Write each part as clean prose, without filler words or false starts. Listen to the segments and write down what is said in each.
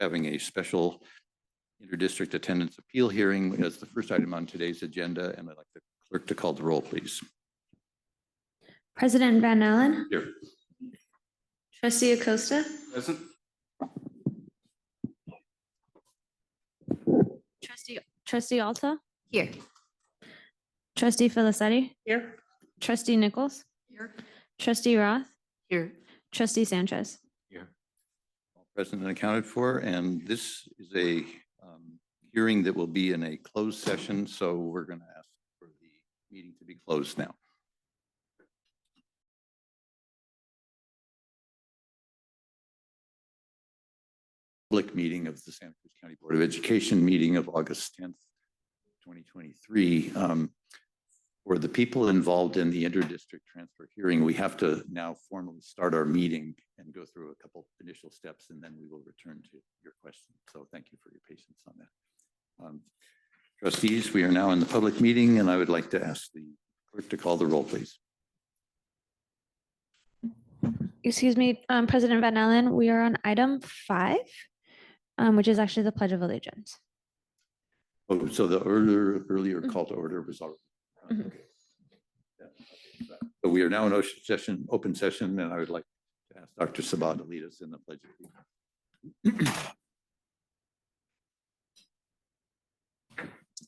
having a special interdistrict attendance appeal hearing as the first item on today's agenda, and I'd like the clerk to call the roll, please. President Van Allen. Here. Trustee Acosta. Present. Trustee Alta. Here. Trustee Filicetti. Here. Trustee Nichols. Here. Trustee Roth. Here. Trustee Sanchez. Here. All present and accounted for, and this is a hearing that will be in a closed session, so we're going to ask for the meeting to be closed now. Public meeting of the Santa Cruz County Board of Education meeting of August 10th, 2023. For the people involved in the interdistrict transfer hearing, we have to now formally start our meeting and go through a couple initial steps, and then we will return to your questions. So thank you for your patience on that. Trustees, we are now in the public meeting, and I would like to ask the clerk to call the roll, please. Excuse me, President Van Allen, we are on item 5, which is actually the Pledge of Allegiance. Oh, so the earlier call to order was already. Okay. Yeah. So we are now in open session, and I would like to ask Dr. Sabah to lead us in the Pledge of Allegiance.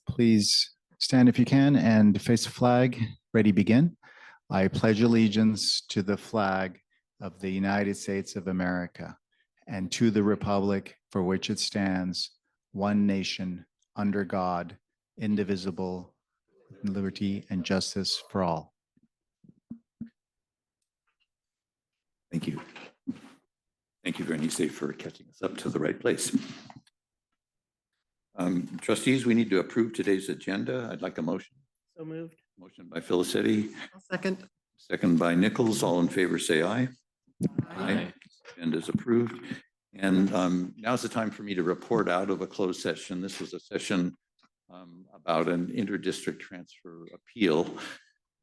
Please stand if you can and face the flag. Ready, begin. I pledge allegiance to the flag of the United States of America and to the republic for which it stands, one nation, under God, indivisible, with liberty and justice for all. Thank you. Thank you, Bernice, for catching us up to the right place. Trustees, we need to approve today's agenda. I'd like a motion. So moved. Motion by Filicetti. I'll second. Second by Nichols. All in favor, say aye. Aye. Agenda is approved. And now's the time for me to report out of a closed session. This was a session about an interdistrict transfer appeal.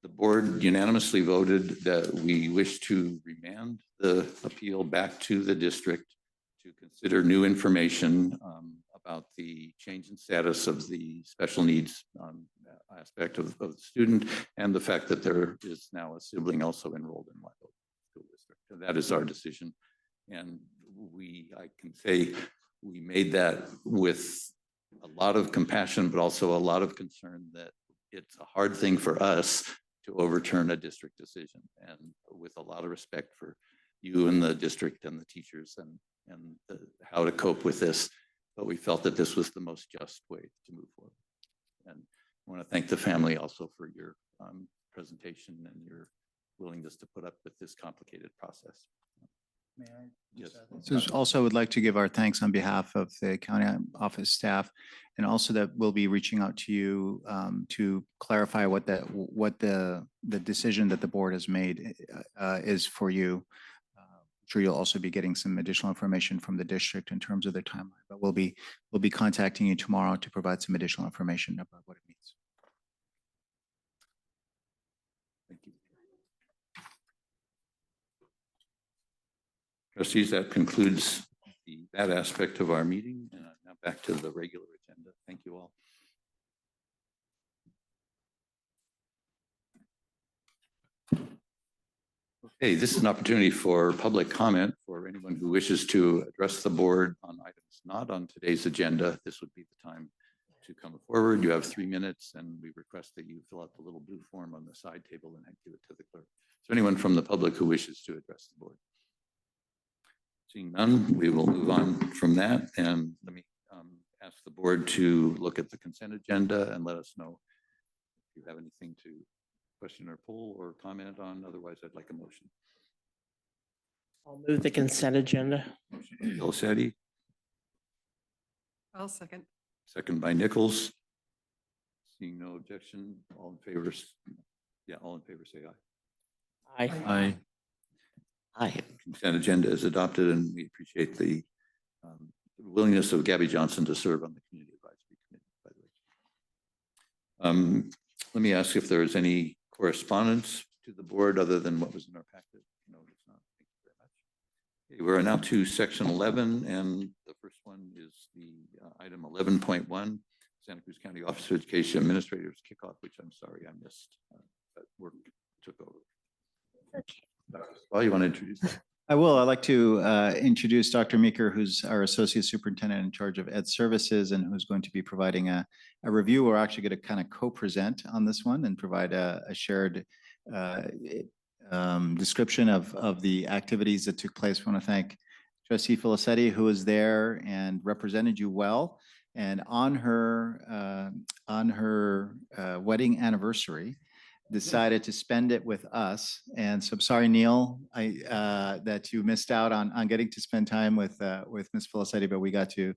The board unanimously voted that we wish to remand the appeal back to the district to consider new information about the change in status of the special needs aspect of the student, and the fact that there is now a sibling also enrolled in White Oak School District. And that is our decision. And I can say we made that with a lot of compassion, but also a lot of concern that it's a hard thing for us to overturn a district decision, and with a lot of respect for you and the district and the teachers and how to cope with this. But we felt that this was the most just way to move forward. And I want to thank the family also for your presentation and your willingness to put up with this complicated process. May I? Yes. So also would like to give our thanks on behalf of the county office staff, and also that we'll be reaching out to you to clarify what the decision that the board has made is for you. I'm sure you'll also be getting some additional information from the district in terms of their timeline, but we'll be contacting you tomorrow to provide some additional information about what it means. Thank you. Trustees, that concludes that aspect of our meeting. And now back to the regular agenda. Thank you all. Okay, this is an opportunity for public comment for anyone who wishes to address the board on items not on today's agenda. This would be the time to come forward. You have 3 minutes, and we request that you fill out the little blue form on the side table and give it to the clerk. Is there anyone from the public who wishes to address the board? Seeing none, we will move on from that, and let me ask the board to look at the consent agenda and let us know if you have anything to question or pull or comment on. Otherwise, I'd like a motion. I'll move the consent agenda. Motion by Filicetti, I'll second. second by Nichols. Seeing no objection, all in favor? Yeah, all in favor say aye. Aye. Aye. Aye. Consent agenda is adopted, and we appreciate the willingness of Gabby Johnson to serve on the Community Advisory Committee, by the way. Let me ask if there is any correspondence to the board other than what was in our packet. No, it's not. Thank you very much. Okay, we're now to section 11, and the first first one is the item 11.1, Santa Cruz County Office of Education Administrators Kickoff, which I'm sorry I missed. That work took over. Okay. Well, you want to introduce that? I will. I'd like to introduce Dr. Meeker, who's our Associate Superintendent in charge of Ed Services and who's going to be providing a review. We're actually going to kind of co-present on this one and provide a shared description of the activities that took place. I want to thank Trustee Felicetti, who was there and represented you well. And on her wedding anniversary, decided to spend it with us. And so I'm sorry, Neil, that you missed out on getting to spend time with Ms. Felicetti, but we got to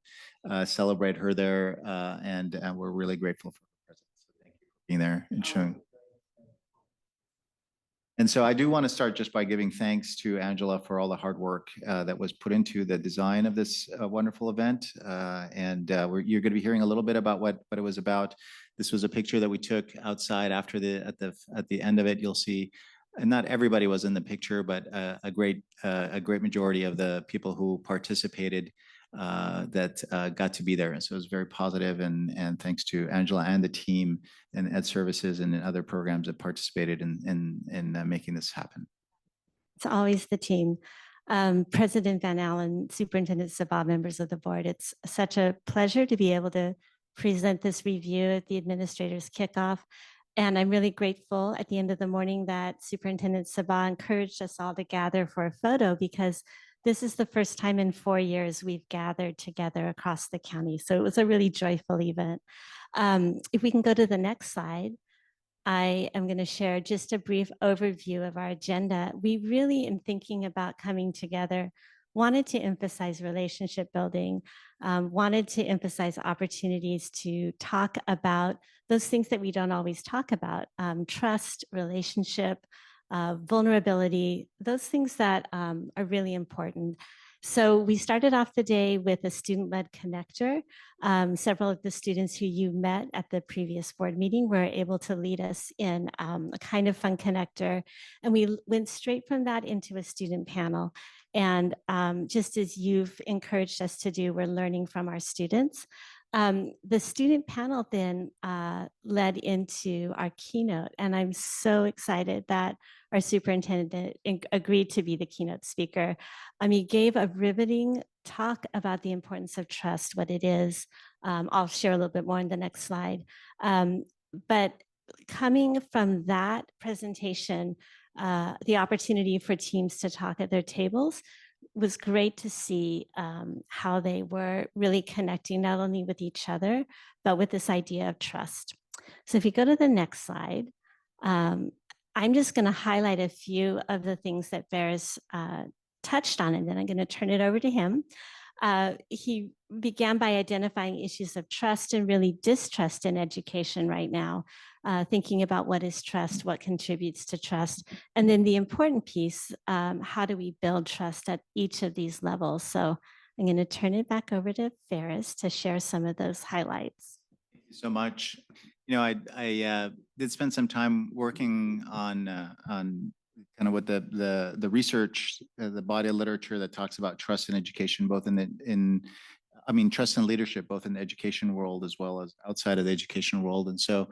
celebrate her there, and we're really grateful for her presence. So thank you for being there and showing. And so I do want to start just by giving thanks to Angela for all the hard work that was put into the design of this wonderful event. You're going to be hearing a little bit about what it was about. This was a picture that we took outside after at the end of it. You'll see, and not everybody was in the picture, but a great majority of the people who participated that got to be there. And so it was very positive, and thanks to Angela and the team and Ed Services and other programs that participated in making this happen. It's always the team. President Van Allen, Superintendent Sabah, members of the board, it's such a pleasure to be able to present this review at the administrator's kickoff. And I'm really grateful at the end of the morning that Superintendent Sabah encouraged us all to gather for a photo, because this is the first time in 4 years we've gathered together across the county. So it was a really joyful event. If we can go to the next slide, I am going to share just a brief overview of our agenda. We really, in thinking about coming together, wanted to emphasize relationship building, wanted to emphasize opportunities to talk about those things that we don't always talk about, trust, relationship, vulnerability, those things that are really important. So we started off the day with a student-led connector. Several of the students who you met at the previous board meeting were able to lead us in a kind of fun connector. And we went straight from that into a student panel. And just as you've encouraged us to do, we're learning from our students. The student panel then led into our keynote, and I'm so excited that our superintendent agreed to be the keynote speaker. He gave a riveting talk about the importance of trust, what it is. I'll share a little bit more in the next slide. But coming from that presentation, the opportunity for teams to talk at their tables was great to see how they were really connecting not only with each other, but with this idea of trust. So if you go to the next slide, I'm just going to highlight a few of the things that Ferris touched on, and then I'm going to turn it over to him. He began by identifying issues of trust and really distrust in education right now, thinking about what is trust, what contributes to trust, and then the important piece, how do we build trust at each of these levels? So I'm going to turn it back over to Ferris to share some of those highlights. Thank you so much. You know, I did spend some time working on kind of what the research, the body of literature that talks about trust in education, both trust and leadership, both in the education world as well as outside of the education world. And so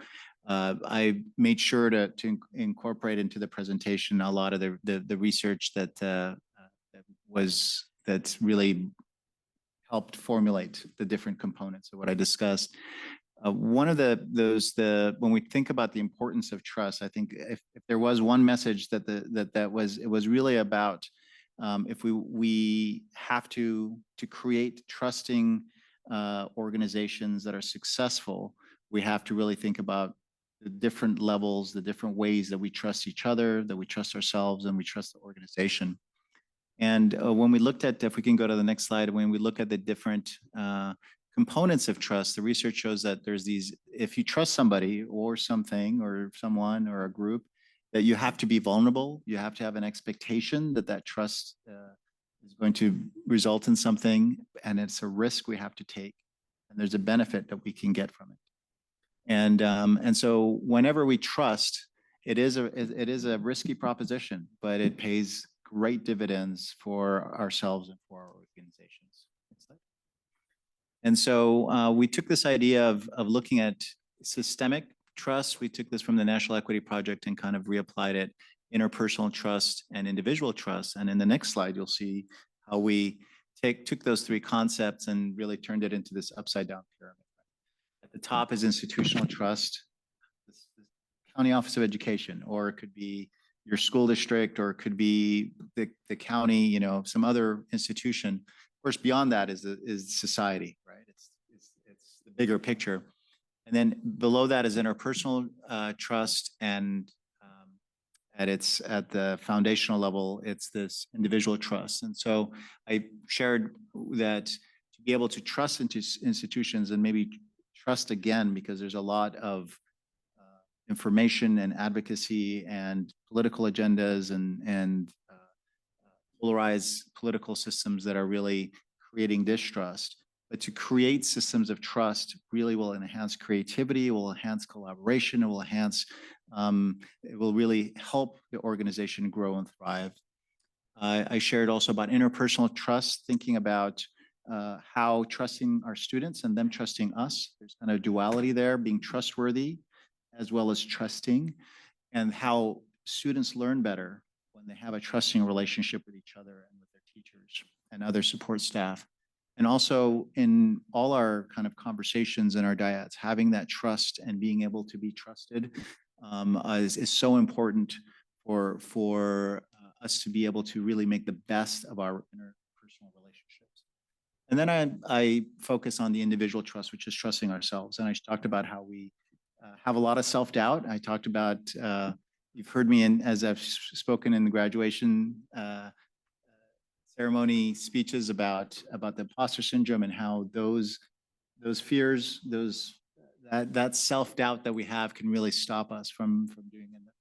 I made sure to incorporate into the presentation a lot of the research that really helped formulate the different components of what I discussed. One of when we think about the importance of trust, I think if there was one message it was really about if we have to create trusting organizations that are successful, we have to really think about the different levels, the different ways that we trust each other, that we trust ourselves, and we trust the organization. And when we looked at, if we can go to the next slide, when we look at the different components of trust, the research shows that there's these, if you trust somebody or something or someone or a group, that you have to be vulnerable. You have to have an expectation that trust is going to result in something, and it's a risk we have to take, and there's a benefit that we can get from it. And so whenever we trust, it is a risky proposition, but it pays great dividends for ourselves and for our organizations. Next slide. And so we took this idea of looking at systemic trust. We took this from the National Equity Project and kind of reapplied it, interpersonal trust and individual trust. And in the next slide, you'll see how we took those three concepts and really turned it into this upside down pyramid. At the top is institutional trust, this county office of education, or it could be your school district, or it could be the county, you know, some other institution. Of course, beyond that is society, right? It's the bigger picture. And then below that is interpersonal trust, and at the foundational level, it's this individual trust. And so I shared that to be able to trust into institutions and maybe trust again, because there's a lot of information and advocacy and political agendas and polarized political systems that are really creating distrust. But to create systems of trust really will enhance creativity, will enhance collaboration, it will enhance, it will really help the organization grow and thrive. I shared also about interpersonal trust, thinking about how trusting our students and them trusting us. There's kind of duality there, being trustworthy as well as trusting, and how students learn better when they have a trusting relationship with each other and with their teachers and other support staff. And also in all our kind of conversations and our dyads, having that trust and being able to be trusted is so important for us to be able to really make the best of our interpersonal relationships. And then I focus on the individual trust, which is trusting ourselves. And I talked about how we have a lot of self-doubt. I talked about, you've heard me as I've spoken in the graduation ceremony speeches about the imposter syndrome and how those fears, that self-doubt that we have can really stop us from doing it.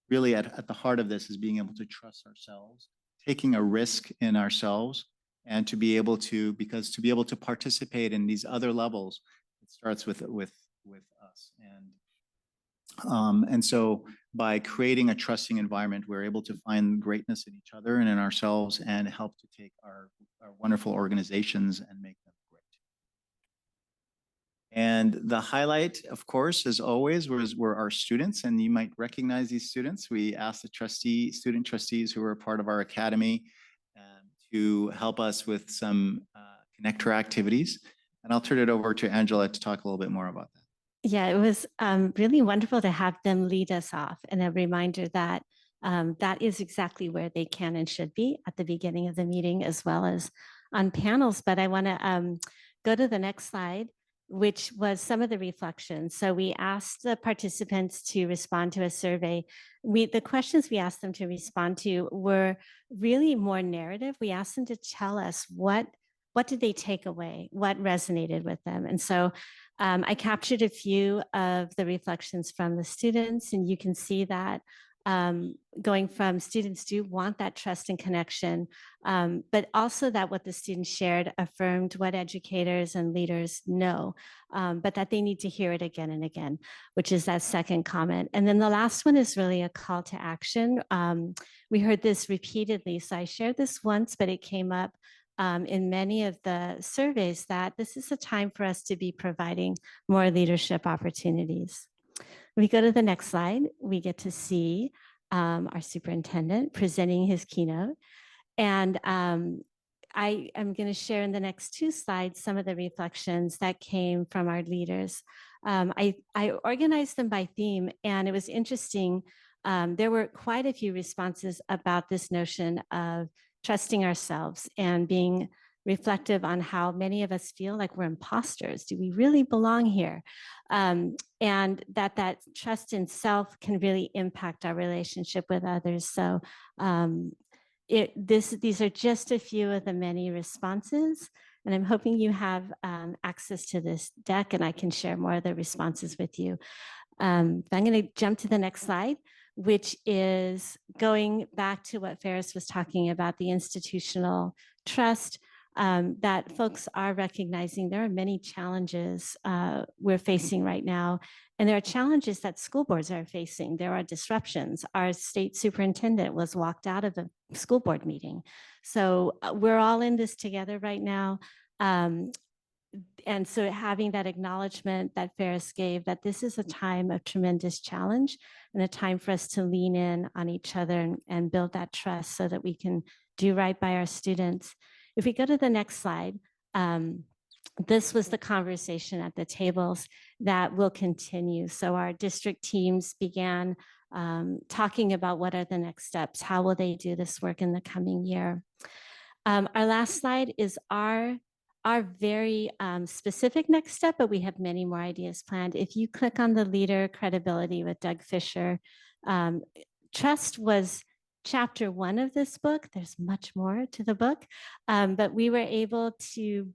Really at the heart of this is being able to trust ourselves, taking a risk in ourselves, and to be able to, because to be able to participate in these other levels, it starts with us. And so by creating a trusting environment, we're able to find greatness in each other and in ourselves and help to take our wonderful organizations and make them great. And the highlight, of course, as always, were our students, and you might recognize these students. We asked the student trustees who were a part of our academy to help us with some connector activities. And I'll turn it over to Angela to talk a little bit more about that. Yeah, it was really wonderful to have them lead us off, and a reminder that that is exactly where they can and should be at the beginning of the meeting as well as on panels. But I want to go to the next slide, which was some of the reflections. So we asked the participants to respond to a survey. The questions we asked them to respond to were really more narrative. We asked them to tell us what did they take away, what resonated with them. And so I captured a few of the reflections from the students, and you can see that going from students do want that trust and connection, but also that what the students shared affirmed what educators and leaders know, but that they need to hear it again and again, which is that second comment. And then the last one is really a call to action. We heard this repeatedly, so I shared this once, but it came up in many of the surveys that this is a time for us to be providing more leadership opportunities. We go to the next slide, we get to see our superintendent presenting his keynote. And I am going to share in the next two slides some of the reflections that came from our leaders. I organized them by theme, and it was interesting. There were quite a few responses about this notion of trusting ourselves and being reflective on how many of us feel like we're imposters. Do we really belong here? And that trust in self can really impact our relationship with others. So these are just a few of the many responses, and I'm hoping you have access to this deck and I can share more of the responses with you. I'm going to jump to the next slide, which is going back to what Ferris was talking about, the institutional trust, that folks are recognizing there are many challenges we're facing right now. And there are challenges that school boards are facing. There are disruptions. Our state superintendent was walked out of a school board meeting. So we're all in this together right now. and so having that acknowledgement that Ferris gave, that this is a time of tremendous challenge and a time for us to lean in on each other and build that trust so that we can do right by our students. If we go to the next slide, this was the conversation at the tables that will continue. So our district teams began talking about what are the next steps, how will they do this work in the coming year. Our last slide is our very specific next step, but we have many more ideas planned. If you click on the leader credibility with Doug Fisher, trust was chapter 1 of this book. There's much more to the book, but we were able to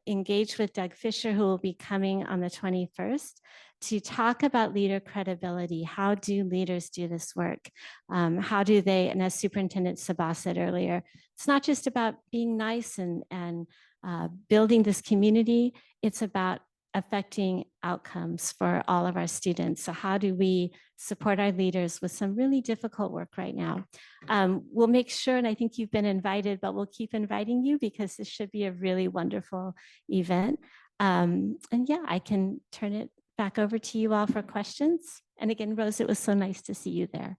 engage with Doug Fisher, who will be coming on the 21st, to talk about leader credibility. How do leaders do this work? How do they, and as Superintendent Sabah said earlier, it's not just about being nice and building this community, it's about affecting outcomes for all of our students. So how do we support our leaders with some really difficult work right now? We'll make sure, and I think you've been invited, but we'll keep inviting you because this should be a really wonderful event. And yeah, I can turn it back over to you all for questions. And again, Rose, it was so nice to see you there.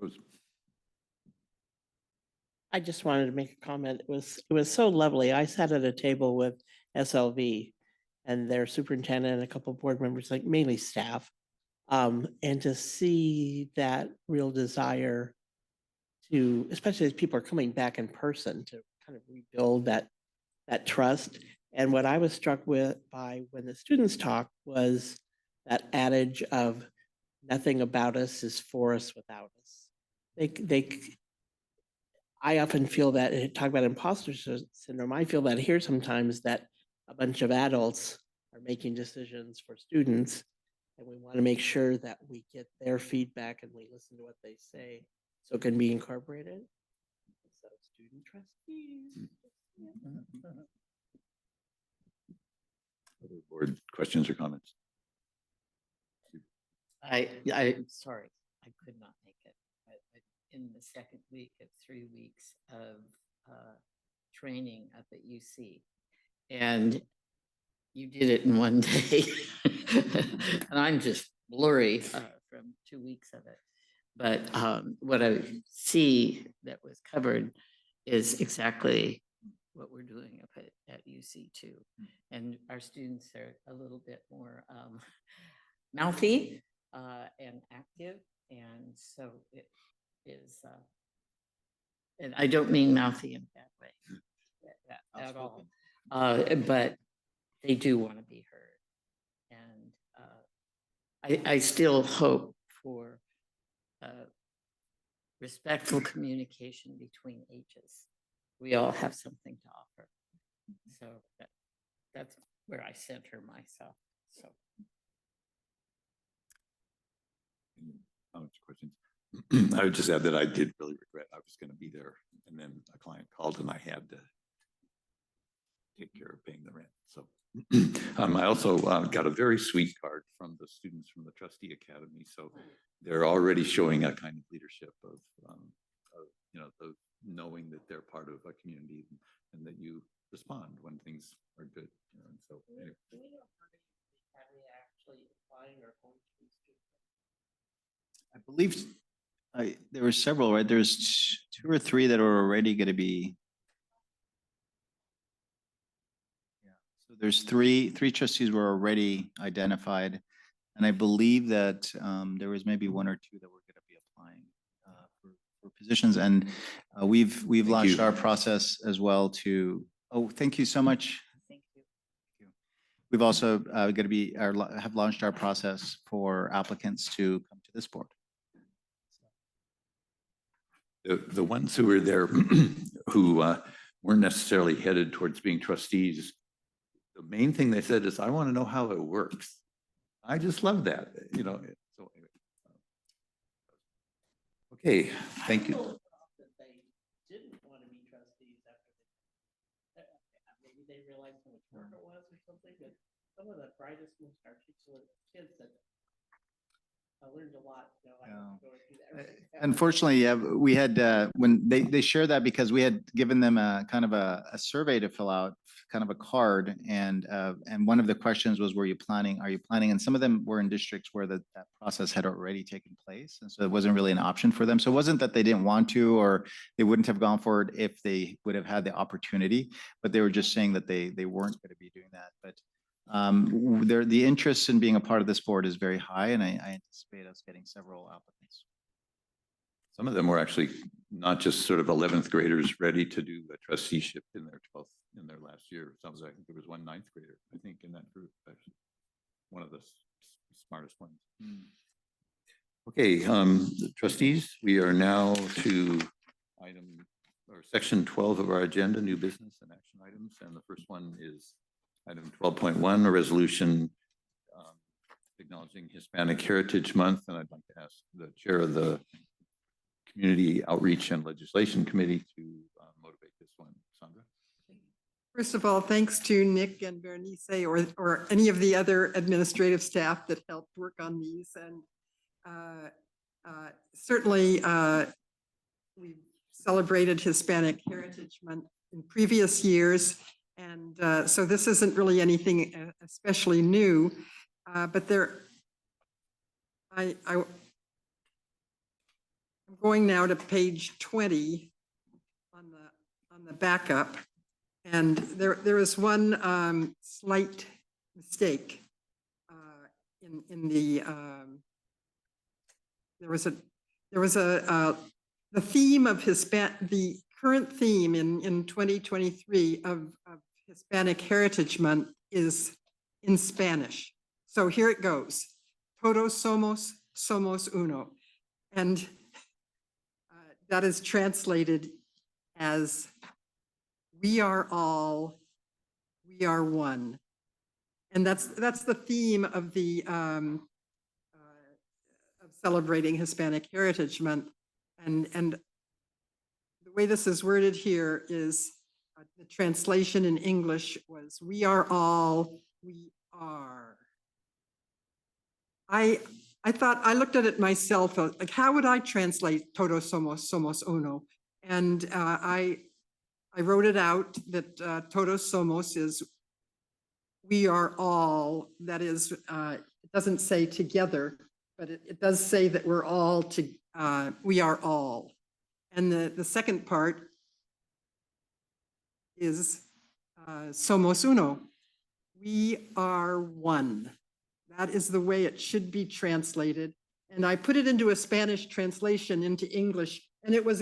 Rose. I just wanted to make a comment. It was so lovely. I sat at a table with SLV and their superintendent and a couple of board members, like mainly staff, and to see that real desire to, especially as people are coming back in person, to kind of rebuild that trust. And what I was struck by when the students talked was that adage of nothing about us is for us without us. I often feel that, talk about imposter syndrome, I feel that here sometimes that a bunch of adults are making decisions for students, and we want to make sure that we get their feedback and we listen to what they say so it can be incorporated. So student trustees. Other board questions or comments? Sorry, I could not make it. In the second week of 3 weeks of training up at UC, and you did it in one day, and I'm just blurry from 2 weeks of it. But what I see that was covered is exactly what we're doing up at UC too, and our students are a little bit more mouthy and active, and so it is, and I don't mean mouthy in a bad way at all, but they do want to be heard. And I still hope for respectful communication between ages. We all have something to offer. So that's where I center myself. So. Questions? I would just add that I did really regret I was going to be there, and then a client called and I had to take care of paying the rent. So I also got a very sweet card from the students from the Trustee Academy. So they're already showing a kind of leadership of the knowing that they're part of a community and that you respond when things are good. And so anyway. Do we know how many academy actually applying or going to these students? I believe there were several, right? There's 2 or 3 that are already going to be. Yeah. So there's three trustees were already identified, and I believe that there was maybe 1 or 2 that were going to be applying for positions, and we've launched our process as well to. Oh, thank you so much. Thank you. We've also going to be have launched our process for applicants to come to this board. The ones who were there who weren't necessarily headed towards being trustees, the main thing they said is, I want to know how it works. I just love that, So anyway. Okay, thank you. That they didn't want to be trustees after maybe they realized how much work it was or something, but some of the brightest, most articulate kids that learned a lot. You know, I Yeah. don't go through that every step. Unfortunately, yeah, we had, when they shared that because we had given them a kind of a survey to fill out, kind of a card. And one of the questions was, are you planning? And some of them were in districts where that process had already taken place. And so it wasn't really an option for them. So it wasn't that they didn't want to, or they wouldn't have gone forward if they would have had the opportunity, but they were just saying that they weren't going to be doing that. But the interest in being a part of this board is very high, and I anticipate us getting several applicants. Some of them were actually not just sort of 11th graders ready to do a trusteeship in their 12th, in their last year. Sounds like I think there was one 9th grader, I think, in that group, actually. One of the smartest ones. Okay, trustees, we are now to section 12 of our agenda, new business and action items. And the first one is item 12.1, a resolution acknowledging Hispanic Heritage Month. And I'd like to ask the chair of the Community Outreach and Legislation Committee to motivate this one. Sandra? First of all, thanks to Nick and Bernice or any of the other administrative staff that helped work on these. And certainly we've celebrated Hispanic Heritage Month in previous years. And so this isn't really anything especially new, but I'm going now to page 20 on the backup, and there is one slight mistake in the the theme of the current theme in 2023 of Hispanic Heritage Month is in Spanish. So here it goes: Todos somos uno, and that is translated as "we are all, we are one," and that's the theme of the of celebrating Hispanic Heritage Month, and the way this is worded here is the translation in English was "we are all, we are." I looked at it myself, like how would I translate "Todos somos uno"? And I wrote it out that "Todos somos" is "we are all." That is, it doesn't say together, but it does say that we're all we are all. And the second part is "Somos uno." We are one. That is the way it should be translated. And I put it into a Spanish translation into English, and it was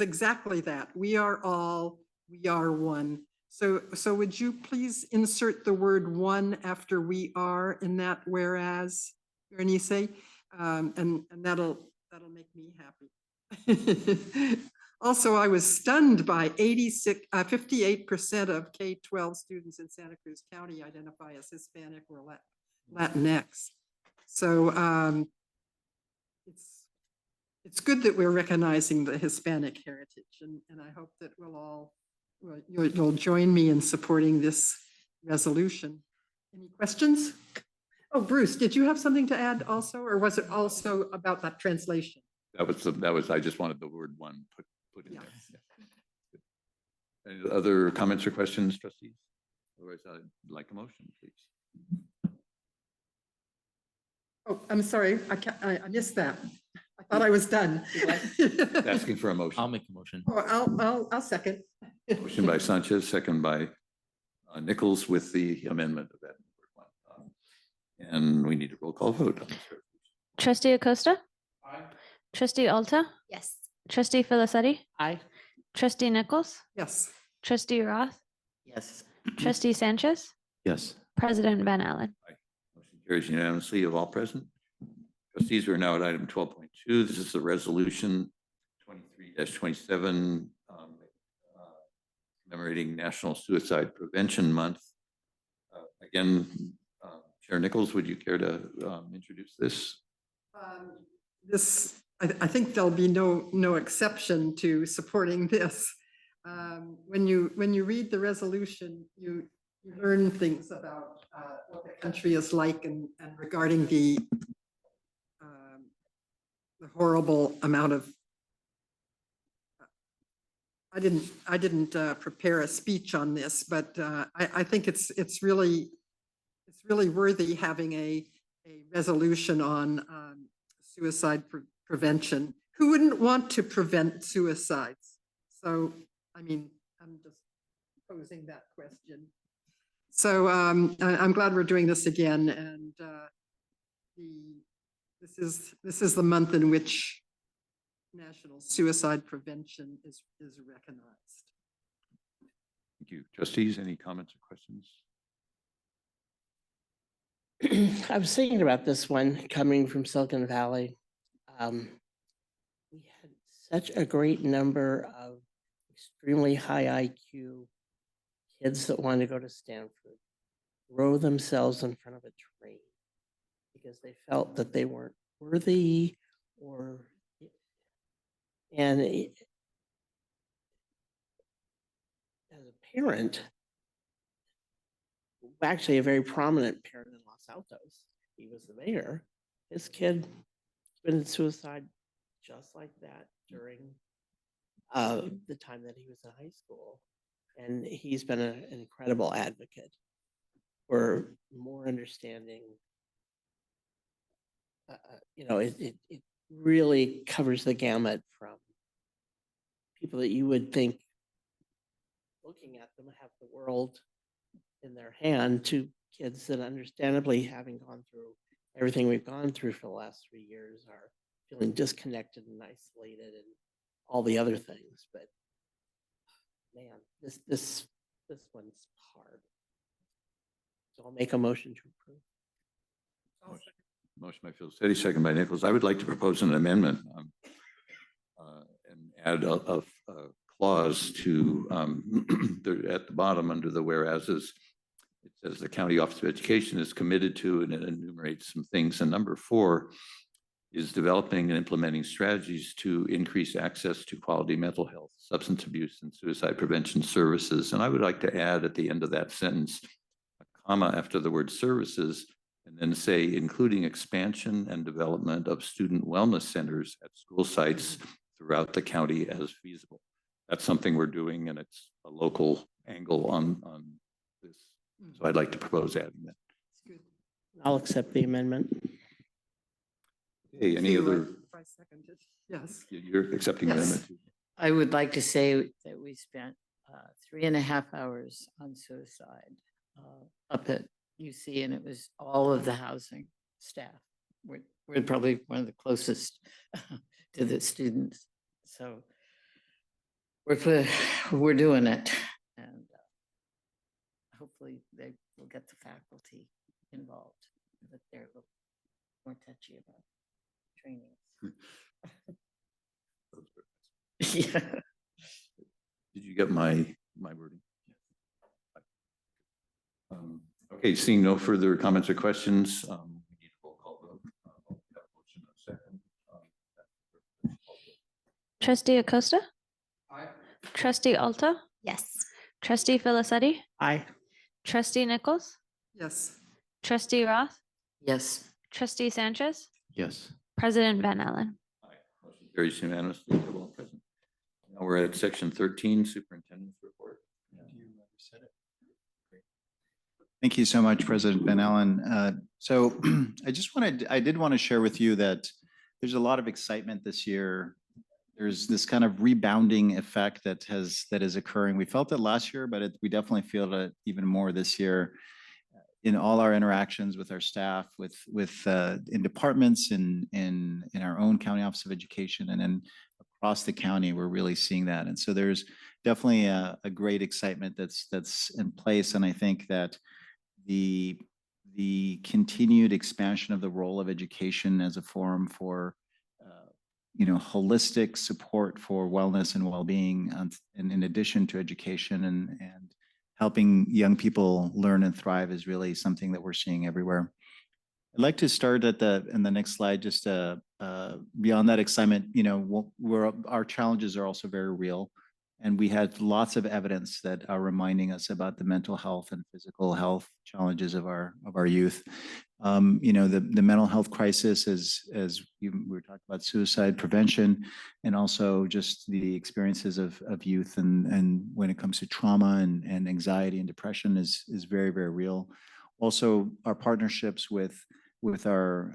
exactly that. We are all, we are one. So would you please insert the word "one" after "we are" in that whereas, Bernice? And that'll make me happy. Also, I was stunned by 58% of K-12 students in Santa Cruz County identify as Hispanic or Latinx. So it's good that we're recognizing the Hispanic heritage, and I hope that you'll join me in supporting this resolution. Any questions? Oh, Bruce, did you have something to add also, or was it also about that translation? That was I just wanted the word "one" put in there. Yeah. Any other comments or questions, trustees? Otherwise, I'd like a motion, please. Oh, I'm sorry, I missed that. I thought I was done. Asking for a motion. I'll make the motion. Oh, I'll second. Motion by Sanchez, second by Nichols with the amendment of that. And we need a roll call vote on this. Trustee Acosta? Aye. Trustee Alta? Yes. Trustee Filicetti? Aye. Trustee Nichols? Yes. Trustee Roth? Yes. Trustee Sanchez? Yes. President Van Allen? Motion carries unanimously of all present. Trustees, we are now at item 12.2. This is the resolution 23-27 commemorating National Suicide Prevention Month. Again, Chair Nichols, would you care to introduce this? I think there'll be no exception to supporting this. When you read the resolution, you learn things about what the country is like and regarding the the horrible amount of, I didn't prepare a speech on this, but I think it's really worthy having a resolution on suicide prevention. Who wouldn't want to prevent suicides? So, I mean, I'm just posing that question. So I'm glad we're doing this again, and this is the month in which National Suicide Prevention is recognized. Thank you. Trustees, any comments or questions? I was thinking about this one coming from Silicon Valley. We had such a great number of extremely high IQ kids that wanted to go to Stanford, throw themselves in front of a train because they felt that they weren't worthy and as a parent, actually a very prominent parent in Los Altos, he was the mayor. His kid committed suicide just like that during the time that he was in high school. And he's been an incredible advocate for more understanding. It really covers the gamut from people that you would think, looking at them, have the world in their hand, to kids that, understandably, having gone through everything we've gone through for the last 3 years, are feeling disconnected and isolated and all the other things. But man, this one's hard. So I'll make a motion to approve. Motion by Phil Setti, second by Nichols. I would like to propose an amendment and add a clause to at the bottom under the whereases. It says the County Office of Education is committed to, and it enumerates some things. And number 4 is developing and implementing strategies to increase access to quality mental health, substance abuse, and suicide prevention services. And I would like to add at the end of that sentence a comma after the word services, and then say including expansion and development of student wellness centers at school sites throughout the county as feasible. That's something we're doing, and it's a local angle on this. So I'd like to propose adding that. I'll accept the amendment. Hey, any other? I seconded. Yes. You're accepting the Yes. amendment too? I would like to say that we spent 3.5 hours on suicide up at UC, and it was all of the housing staff. We're probably one of the closest to the students. So we're doing it, and hopefully they will get the faculty involved, but they're a little more touchy about training. Yeah. Did you get my wording? Okay, seeing no further comments or questions, we need a roll call vote. Motion and a second. Trustee Acosta? Aye. Trustee Alta? Yes. Trustee Filicetti? Aye. Trustee Nichols? Yes. Trustee Roth? Yes. Trustee Sanchez? Yes. President Van Allen? Aye. Motion carries unanimously to all present. Now we're at section 13, superintendent's report. Thank you so much, President Van Allen. So I did want to share with you that there's a lot of excitement this year. There's this kind of rebounding effect that is occurring. We felt it last year, but we definitely feel it even more this year in all our interactions with our staff, in departments, in our own County Office of Education, and then across the county. We're really seeing that, and so there's definitely a great excitement that's in place, and I think that the continued expansion of the role of education as a forum for holistic support for wellness and well-being, and in addition to education and helping young people learn and thrive, is really something that we're seeing everywhere. I'd like to start in the next slide, just beyond that excitement. Our challenges are also very real. And we had lots of evidence that are reminding us about the mental health and physical health challenges of our youth. The mental health crisis, as we were talking about suicide prevention, and also just the experiences of youth, and when it comes to trauma and anxiety and depression is very, very real. Also, our partnerships with our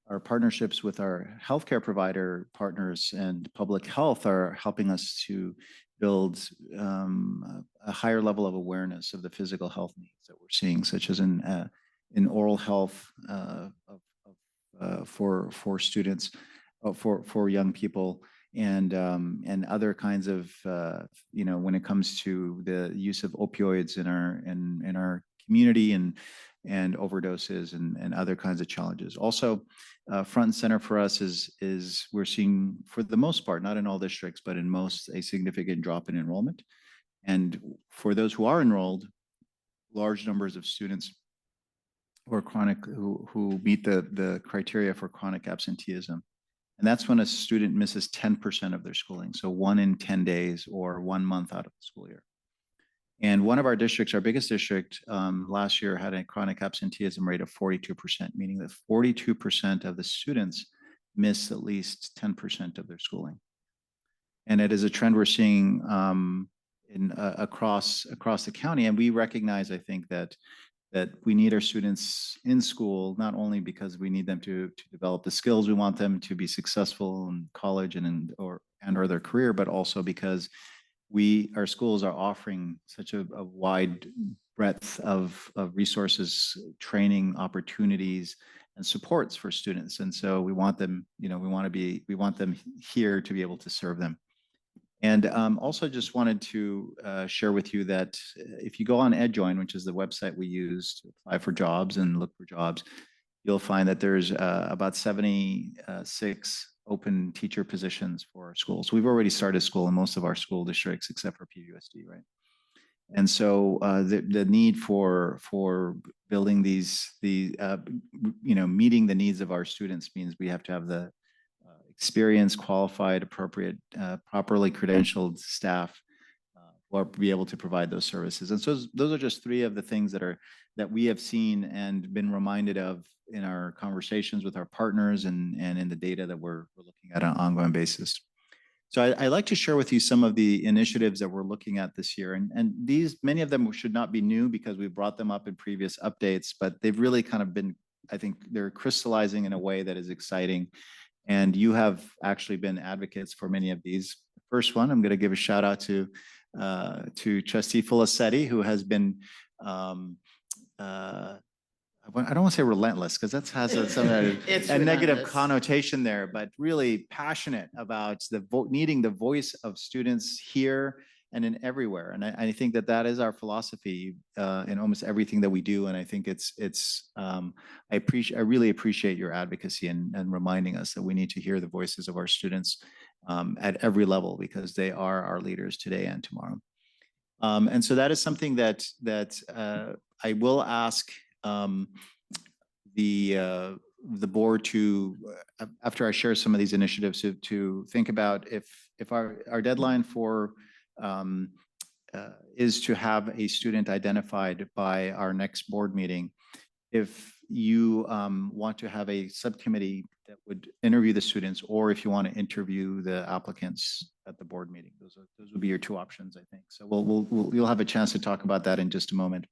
our partnerships with our healthcare provider partners and public health are helping us to build a higher level of awareness of the physical health needs that we're seeing, such as in oral health for students, for young people, and other kinds of when it comes to the use of opioids in our community, and overdoses and other kinds of challenges. Also, front and center for us is we're seeing, for the most part, not in all districts, but in most, a significant drop in enrollment. And for those who are enrolled, large numbers of students who are chronic, who meet the criteria for chronic absenteeism. And that's when a student misses 10% of their schooling. So 1 in 10 days or 1 month out of the school year. And one of our districts, our biggest district, last year had a chronic absenteeism rate of 42%, meaning that 42% of the students miss at least 10% of their schooling. And it is a trend we're seeing across the county. And we recognize, I think, that we need our students in school, not only because we need them to develop the skills we want them to be successful in college or their career, but also because our schools are offering such a wide breadth of resources, training opportunities, and supports for students. And so we want them, we want them here to be able to serve them. And also just wanted to share with you that if you go on EdJoin, which is the website we use to apply for jobs and look for jobs, you'll find that there's about 76 open teacher positions for our schools. We've already started school in most of our school districts, except for PUSD, right? And so the need for building meeting the needs of our students means we have to have the experienced, qualified, appropriate, properly credentialed staff who are be able to provide those services. And so those are just 3 of the things that we have seen and been reminded of in our conversations with our partners and in the data that we're looking at on an ongoing basis. So I'd like to share with you some of the initiatives that we're looking at this year. And many of them should not be new because we brought them up in previous updates, but they've really kind of been, I think they're crystallizing in a way that is exciting. And you have actually been advocates for many of these. First one, I'm going to give a shout out to Trustee Felicetti, who has been I don't want to say relentless because that has a negative connotation there, but really passionate about needing the voice of students here and in everywhere. And I think that is our philosophy in almost everything that we do. And I think I really appreciate your advocacy and reminding us that we need to hear the voices of our students at every level, because they are our leaders today and tomorrow. And so that is something that I will ask the board to, after I share some of these initiatives, to think about if our deadline for is to have a student identified by our next board meeting. If you want to have a subcommittee that would interview the students, or if you want to interview the applicants at the board meeting, those would be your 2 options, I think. So you'll have a chance to talk about that in just a moment.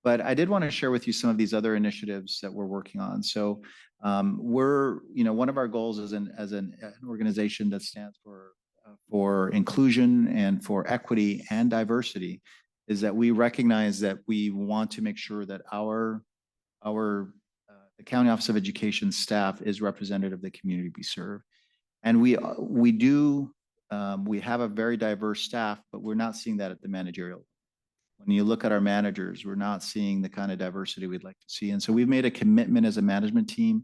But I did want to share with you some of these other initiatives that we're working on. So one of our goals as an organization that stands for inclusion and for equity and diversity is that we recognize that we want to make sure that the County Office of Education staff is representative of the community we serve. And we have a very diverse staff, but we're not seeing that at the managerial. When you look at our managers, we're not seeing the kind of diversity we'd like to see. And so we've made a commitment as a management team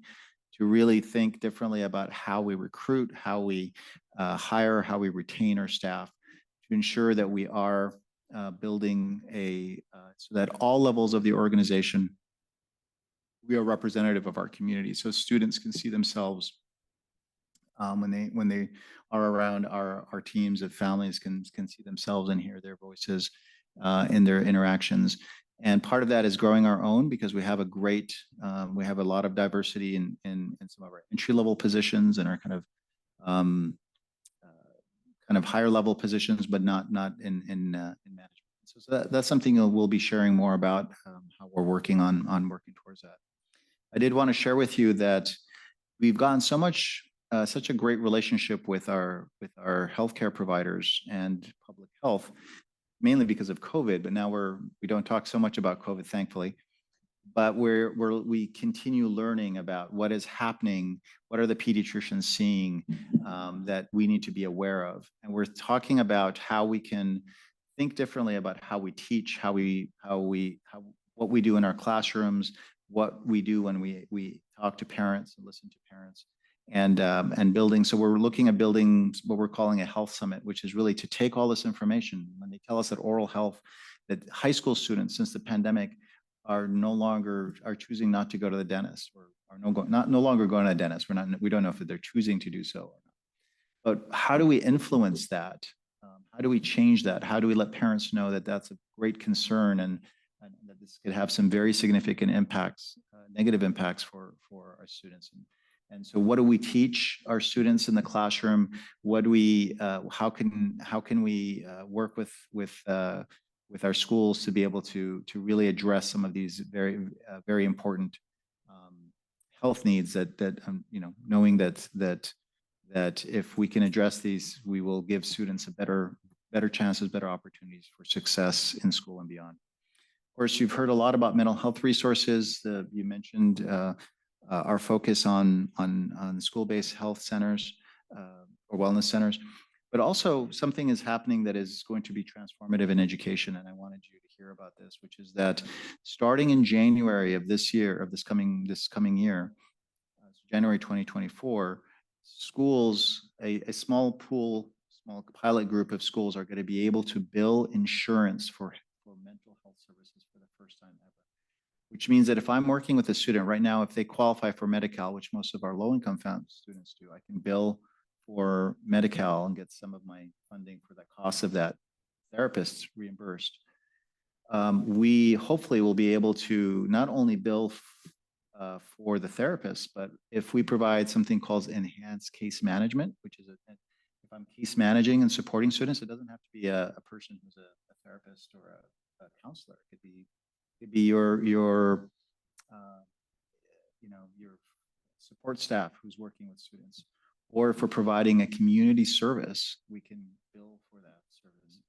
to really think differently about how we recruit, how we hire, how we retain our staff, to ensure that we are building so that all levels of the organization, we are representative of our community. So students can see themselves when they are around our teams of families can see themselves and hear their voices in their interactions. And part of that is growing our own because we have we have a lot of diversity in some of our entry level positions and our kind of higher level positions, but not in management. So that's something we'll be sharing more about how we're working on working towards that. I did want to share with you that we've gotten such a great relationship with our healthcare providers and public health, mainly because of COVID. But now we don't talk so much about COVID, thankfully. But we continue learning about what is happening, what are the pediatricians seeing that we need to be aware of, and we're talking about how we can think differently about how we teach, what we do in our classrooms, what we do when we talk to parents and listen to parents, and building. So we're looking at building what we're calling a health summit, which is really to take all this information. When they tell us that oral health, that high school students since the pandemic are choosing not to go to the dentist or are no longer going to the dentist. We don't know if they're choosing to do so or not. But how do we influence that? How do we change that? How do we let parents know that that's a great concern and that this could have some very significant impacts, negative impacts for our students? And so what do we teach our students in the classroom? How can we work with our schools to be able to really address some of these very important health needs that knowing that if we can address these, we will give students a better chances, better opportunities for success in school and beyond. Of course, you've heard a lot about mental health resources. You mentioned our focus on school-based health centers or wellness centers. But also something is happening that is going to be transformative in education, and I wanted you to hear about this, which is that starting in January of this coming year, January 2024, schools, a small pilot group of schools are going to be able to bill insurance for mental health services for the first time ever. Which means that if I'm working with a student right now, if they qualify for Medi-Cal, which most of our low-income students do, I can bill for Medi-Cal and get some of my funding for the cost of that therapist reimbursed. We hopefully will be able to not only bill for the therapist, but if we provide something called enhanced case management, which is if I'm case managing and supporting students, it doesn't have to be a person who's a therapist or a counselor. It could be your support staff who's working with students. Or if we're providing a community service, we can bill for that service.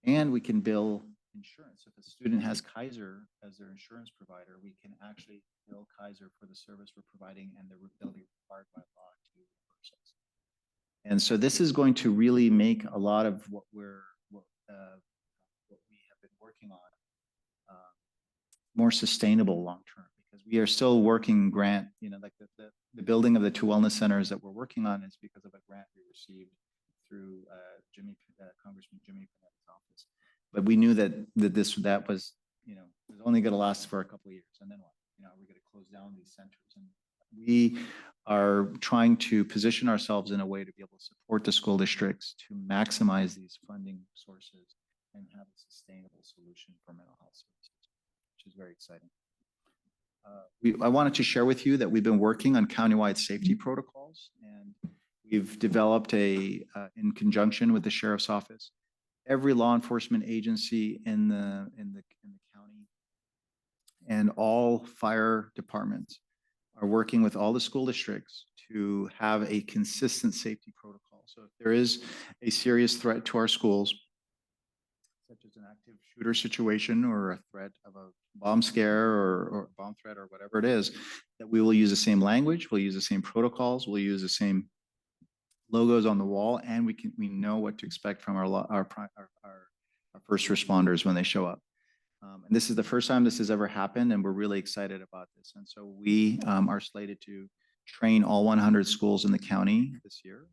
And we can bill insurance. If a student has Kaiser as their insurance provider, we can actually bill Kaiser for the service we're providing, and they'll be required by law to reimburse us. And so this is going to really make a lot of what we have been working on more sustainable long term, because we are still working grant, like the building of the 2 wellness centers that we're working on is because of a grant we received through Congressman Jimmy Panetta's office. But we knew that was only going to last for a couple of years, and then what? We're going to close down these centers, and we are trying to position ourselves in a way to be able to support the school districts to maximize these funding sources and have a sustainable solution for mental health services, which is very exciting. I wanted to share with you that we've been working on countywide safety protocols, and we've developed in conjunction with the sheriff's office, every law enforcement agency in the county and all fire departments are working with all the school districts to have a consistent safety protocol. So if there is a serious threat to our schools, such as an active shooter situation or a threat of a bomb scare or bomb threat or whatever it is, that we will use the same language, we'll use the same protocols, we'll use the same logos on the wall, and we know what to expect from our first responders when they show up. And this is the first time this has ever happened, and we're really excited about this. And so we are slated to train all 100 schools in the county this year,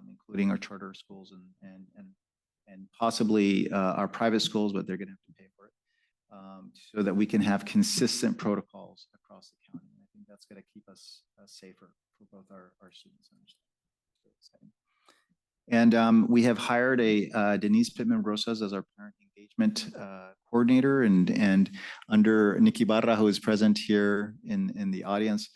including our charter schools and possibly our private schools, but they're going to have to pay for it, so that we can have consistent protocols across the county. And I think that's going to keep us safer for both our students and our staff. exciting. And we have hired a Denise Pittman Rosas as our parent engagement coordinator, and under Nikki Barra, who is present here in the audience,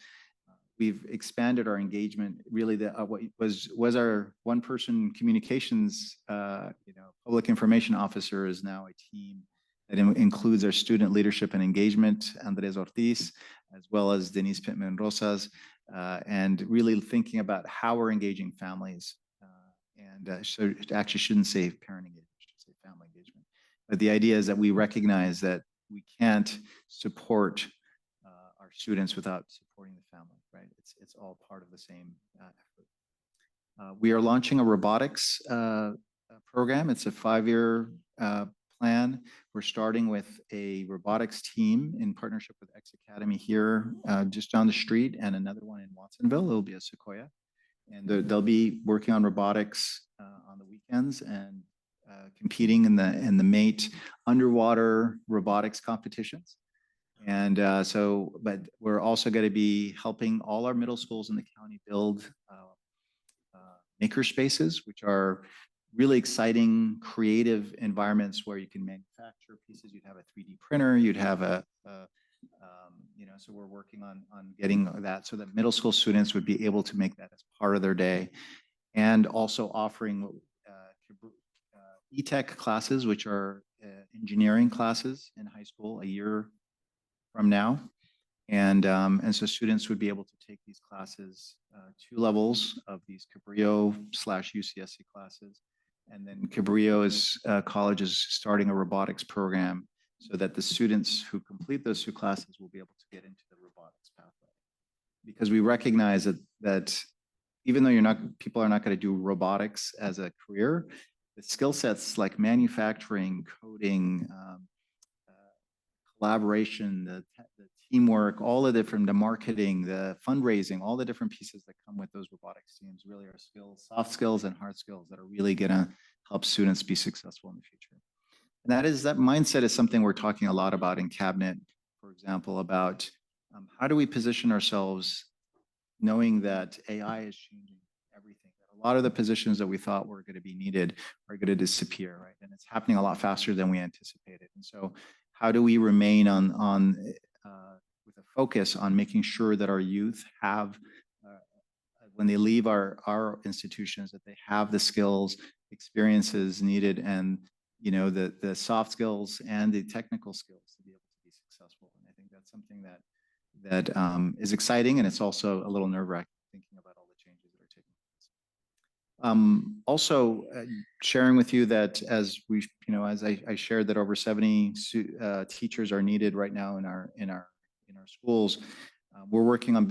we've expanded our engagement. Really, what was our one-person communications, public information officer is now a team that includes our student leadership and engagement, Andres Ortiz, as well as Denise Pittman Rosas, and really thinking about how we're engaging families. So it actually shouldn't say parent engagement, it should say family engagement. But the idea is that we recognize that we can't support our students without supporting the family, right? It's all part of the same effort. We are launching a robotics program. It's a 5-year plan. We're starting with a robotics team in partnership with X Academy here just down the street, and another one in Watsonville. It'll be a Sequoia. And they'll be working on robotics on the weekends and competing in the MATE underwater robotics competitions. And but we're also going to be helping all our middle schools in the county build maker spaces, which are really exciting, creative environments where you can manufacture pieces. You'd have a 3D printer, you'd have so we're working on getting that so that middle school students would be able to make that as part of their day, and also offering e-tech classes, which are engineering classes in high school a year from now. And so students would be able to take these classes, 2 levels of these Cabrillo/UCSC classes. And then Cabrillo college is starting a robotics program so that the students who complete those 2 classes will be able to get into the robotics pathway. Because we recognize that even though people are not going to do robotics as a career, the skill sets like manufacturing, coding, collaboration, the teamwork, all the marketing, the fundraising, all the different pieces that come with those robotics teams really are skills, soft skills and hard skills that are really going to help students be successful in the future. And that mindset is something we're talking a lot about in cabinet, for example, about how do we position ourselves knowing that AI is changing everything. A lot of the positions that we thought were going to be needed are going to disappear, right? And it's happening a lot faster than we anticipated. And so how do we remain with a focus on making sure that our youth have, when they leave our institutions, that they have the skills, experiences needed, and the soft skills and the technical skills to be able to be successful. And I think that's something that is exciting, and it's also a little nerve-wracking thinking about all the changes that are taking place. Also, sharing with you that as I shared that over 70 teachers are needed right now in our schools. We're working on.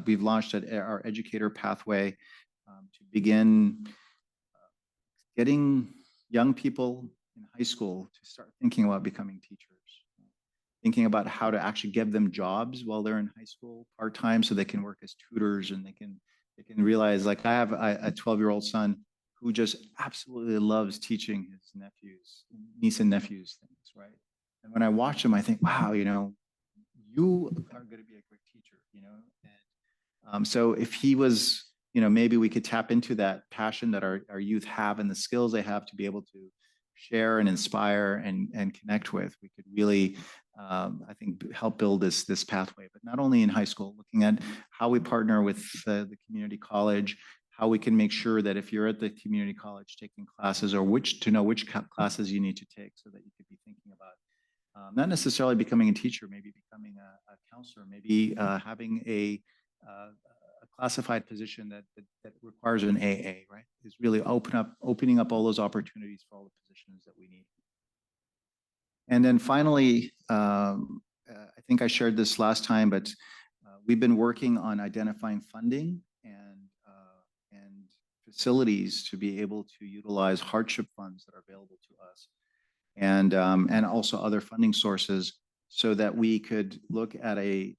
We've launched our educator pathway to begin getting young people in high school to start thinking about becoming teachers, thinking about how to actually give them jobs while they're in high school part-time so they can work as tutors, and they can realize, like I have a 12-year-old son who just absolutely loves teaching his niece and nephews things, right? And when I watch him, I think, wow, you are going to be a great teacher, And so if he was, maybe we could tap into that passion that our youth have and the skills they have to be able to share and inspire and connect with. We could really, I think, help build this pathway, but not only in high school, looking at how we partner with the community college, how we can make sure that if you're at the community college taking classes, or which classes you need to take so that you could be thinking about not necessarily becoming a teacher, maybe becoming a counselor, maybe having a classified position that requires an AA, right? Is really opening up all those opportunities for all the positions that we need. And then finally, I think I shared this last time, but we've been working on identifying funding and facilities to be able to utilize hardship funds that are available to us, and also other funding sources, so that we could look at an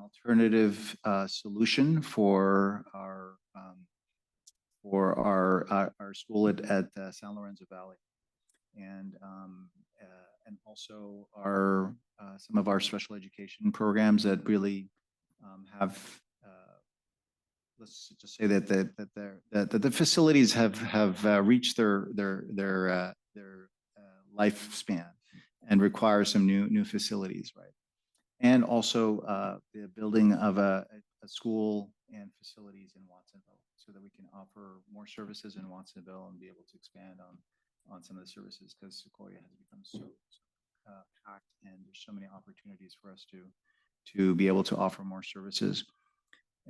alternative solution for our school at San Lorenzo Valley, and also some of our special education programs that really have let's just say that the facilities have reached their lifespan and require some new facilities, right? And also the building of a school and facilities in Watsonville so that we can offer more services in Watsonville and be able to expand on some of the services because Sequoia has become so packed and there's so many opportunities for us to be able to offer more services.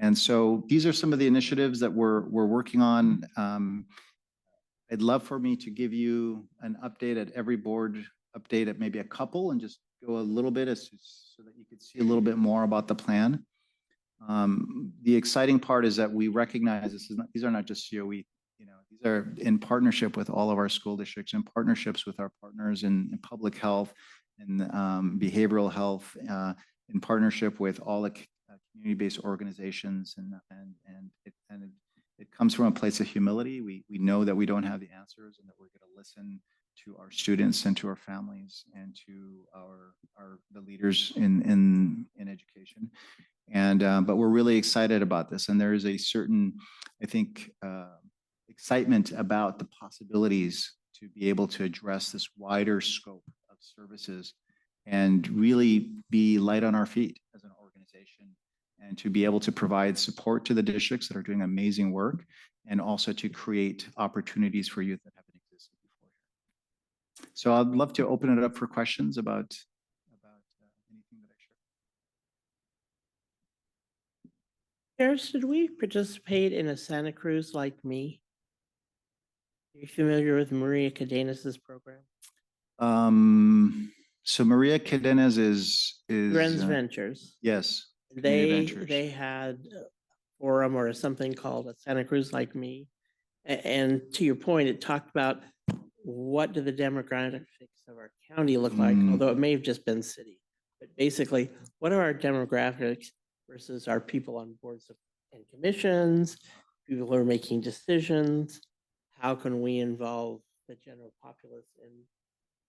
And so these are some of the initiatives that we're working on. I'd love for me to give you an update at every board update at maybe a couple and just go a little bit so that you could see a little bit more about the plan. The exciting part is that we recognize these are not just COE, these are in partnership with all of our school districts, in partnerships with our partners in public health and behavioral health, in partnership with all the community-based organizations, and it comes from a place of humility. We know that we don't have the answers, and that we're going to listen to our students and to our families and to the leaders in education. And but we're really excited about this, and there is a certain, I think, excitement about the possibilities to be able to address this wider scope of services and really be light on our feet as an organization, and to be able to provide support to the districts that are doing amazing work, and also to create opportunities for youth that haven't existed before here. So I'd love to open it up for questions about anything that I shared. Harris, did we participate in a Santa Cruz like me? Are you familiar with Maria Cadenas's program? So Maria Cadenas is Gren's Ventures. yes. Community They Ventures. had a forum or something called a Santa Cruz like me. And to your point, it talked about what do the demographics of our county look like, although it may have just been city. But basically, what are our demographics versus our people on boards and commissions, people who are making decisions? How can we involve the general populace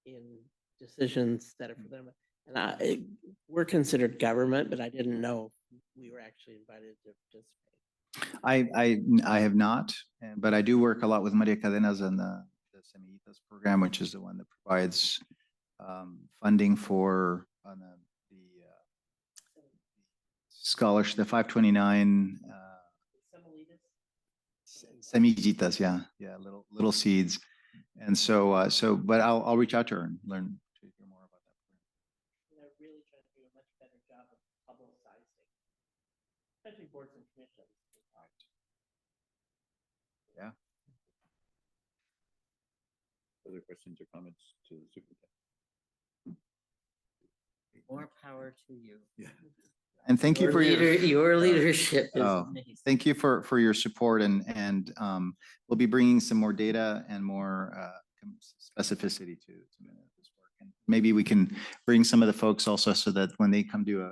in decisions that are for them? And we're considered government, but I didn't know we were actually invited to participate. I have not, but I do work a lot with Maria Cadenas and the Semillitas program, which is the one that provides funding for the scholarship, the 529 Semillitas, yeah, little seeds. And so, but I'll reach out to her and learn to hear more about that. They're really trying to do a much better job of publicizing, especially boards and commissions. Yeah. Other questions or comments to the superintendent? More power to you. Yeah. And thank you for your leadership is oh, amazing. thank you for your support, and we'll be bringing some more data and more specificity to this work, and maybe we can bring some of the folks also so that when they come to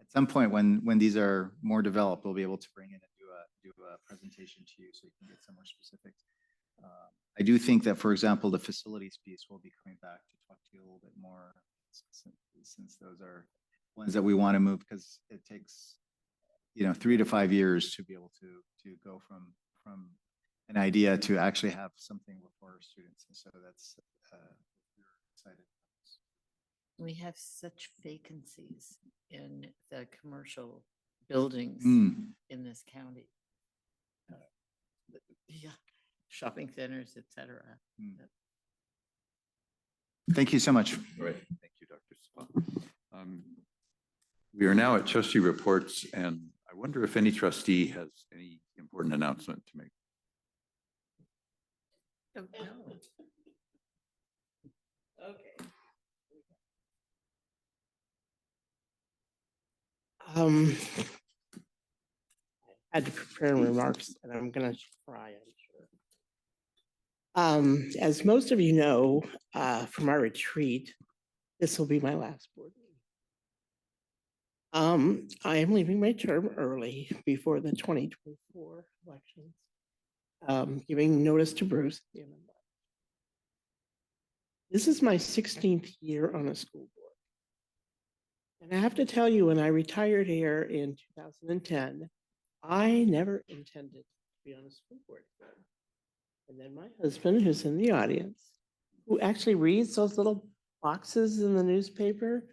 at some point when these are more developed, we'll be able to bring in and do a presentation to you so you can get some more specifics. I do think that, for example, the facilities piece will be coming back to talk to you a little bit more since those are ones that we want to move, because it takes 3 to 5 years to be able to go from an idea to actually have something for our students, and so that's we're excited. We have such vacancies in the commercial buildings in this county. Yeah, shopping centers, etc. Thank you so much. All right, thank you, Dr. Spa. We are now at trustee reports, and I wonder if any trustee has any important announcement to make. Don't know. Okay. I had to prepare remarks, and I'm going to try, I'm sure. As most of you know, from our retreat, this will be my last board meeting. I am leaving my term early before the 2024 elections, giving notice to Bruce. This is my 16th year on a school board. And I have to tell you, when I retired here in 2010, I never intended to be on a school board again. And then my husband, who's in the audience, who actually reads those little boxes in the newspaper,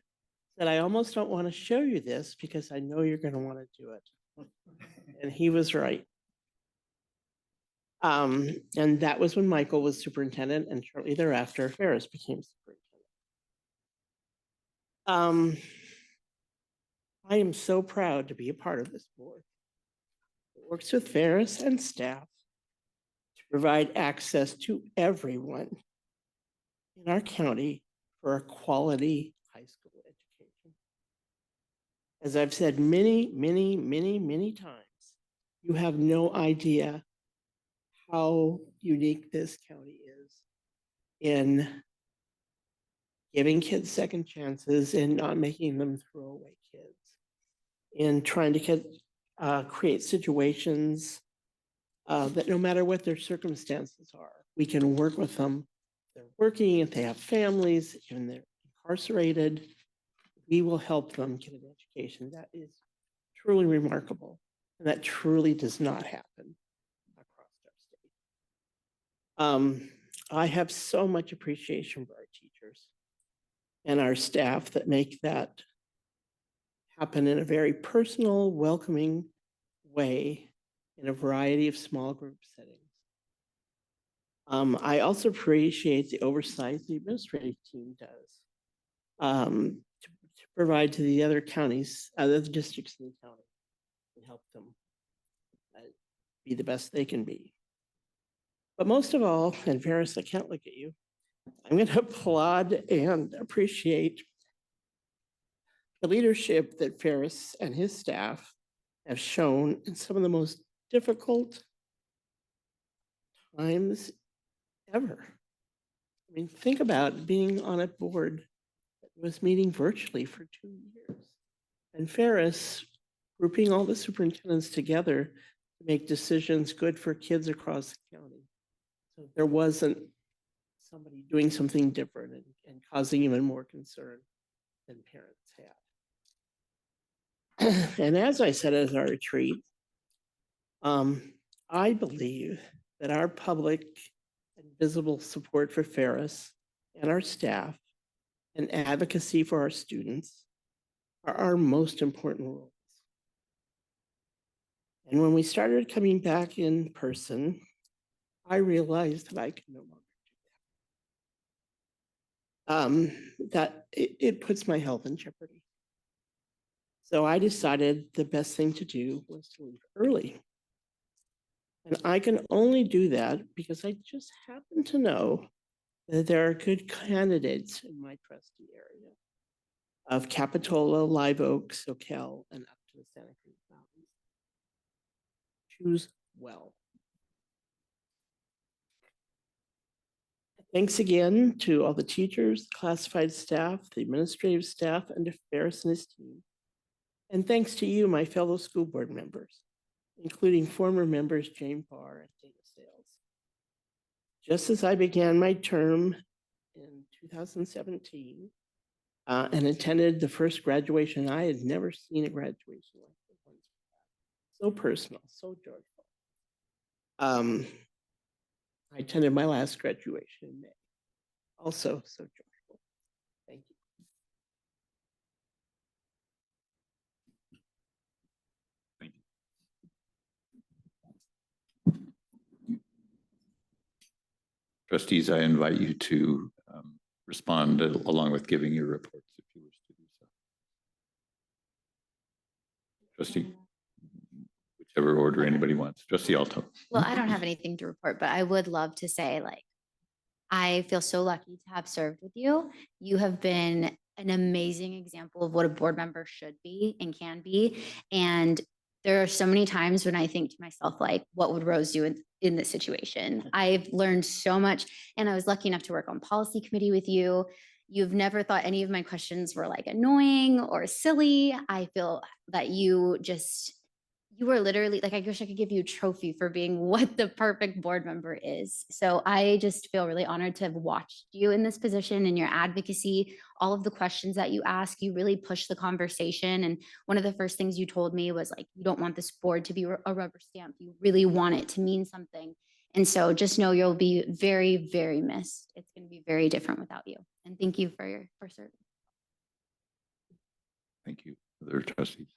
said, I almost don't want to show you this because I know you're going to want to do it. And he was right. And that was when Michael was superintendent, and shortly thereafter, Ferris became superintendent. I am so proud to be a part of this board. It works with Ferris and staff to provide access to everyone in our county for a quality high school education. As I've said many, many, many, many times, you have no idea how unique this county is in giving kids second chances and not making them throwaway kids, in trying to create situations that no matter what their circumstances are, we can work with them. If they're working, if they have families, even they're incarcerated, we will help them get an education that is truly remarkable and that truly does not happen across our state. I have so much appreciation for our teachers and our staff that make that happen in a very personal, welcoming way in a variety of small group settings. I also appreciate the oversight the administrative team does to provide to the other counties, other districts in the county, and help them be the best they can be. But most of all, and Ferris, I can't look at you, I'm going to applaud and appreciate the leadership that Ferris and his staff have shown in some of the most difficult times ever. I mean, think about being on a board that was meeting virtually for 2 years. And Ferris grouping all the superintendents together to make decisions good for kids across the county. So there wasn't somebody doing something different and causing even more concern than parents had. And as I said at our retreat, I believe that our public and visible support for Ferris and our staff and advocacy for our students are our most important roles. And when we started coming back in person, I realized that I could no longer do that. It puts my health in jeopardy. So I decided the best thing to do was to leave early. And I can only do that because I just happen to know that there are good candidates in my trustee area of Capitola, Live Oak, SoCal, and up to the Santa Cruz Mountains. Choose well. Thanks again to all the teachers, classified staff, the administrative staff, and to Ferris and his team. And thanks to you, my fellow school board members, including former members Jane Barr and Dana Sales. Just as I began my term in 2017 and attended the first graduation, I had never seen a graduation like this one. So personal, so joyful. I attended my last graduation in May. Also so joyful. Thank you. Trustees, I invite you to respond along with giving your reports if you wish to do so. Trustee, whichever order anybody wants. Trustee Alto. Well, I don't have anything to report, but I would love to say, like, I feel so lucky to have served with you. You have been an amazing example of what a board member should be and can be. And there are so many times when I think to myself, like, what would Rose do in this situation? I've learned so much, and I was lucky enough to work on policy committee with you. You've never thought any of my questions were like annoying or silly. I feel that you you are literally like, I wish I could give you a trophy for being what the perfect board member is. So I just feel really honored to have watched you in this position and your advocacy, all of the questions that you ask, you really push the conversation. And one of the first things you told me was like, you don't want this board to be a rubber stamp. You really want it to mean something. And so just know you'll be very, very missed. It's going to be very different without you. And thank you for serving. Thank you, other trustees.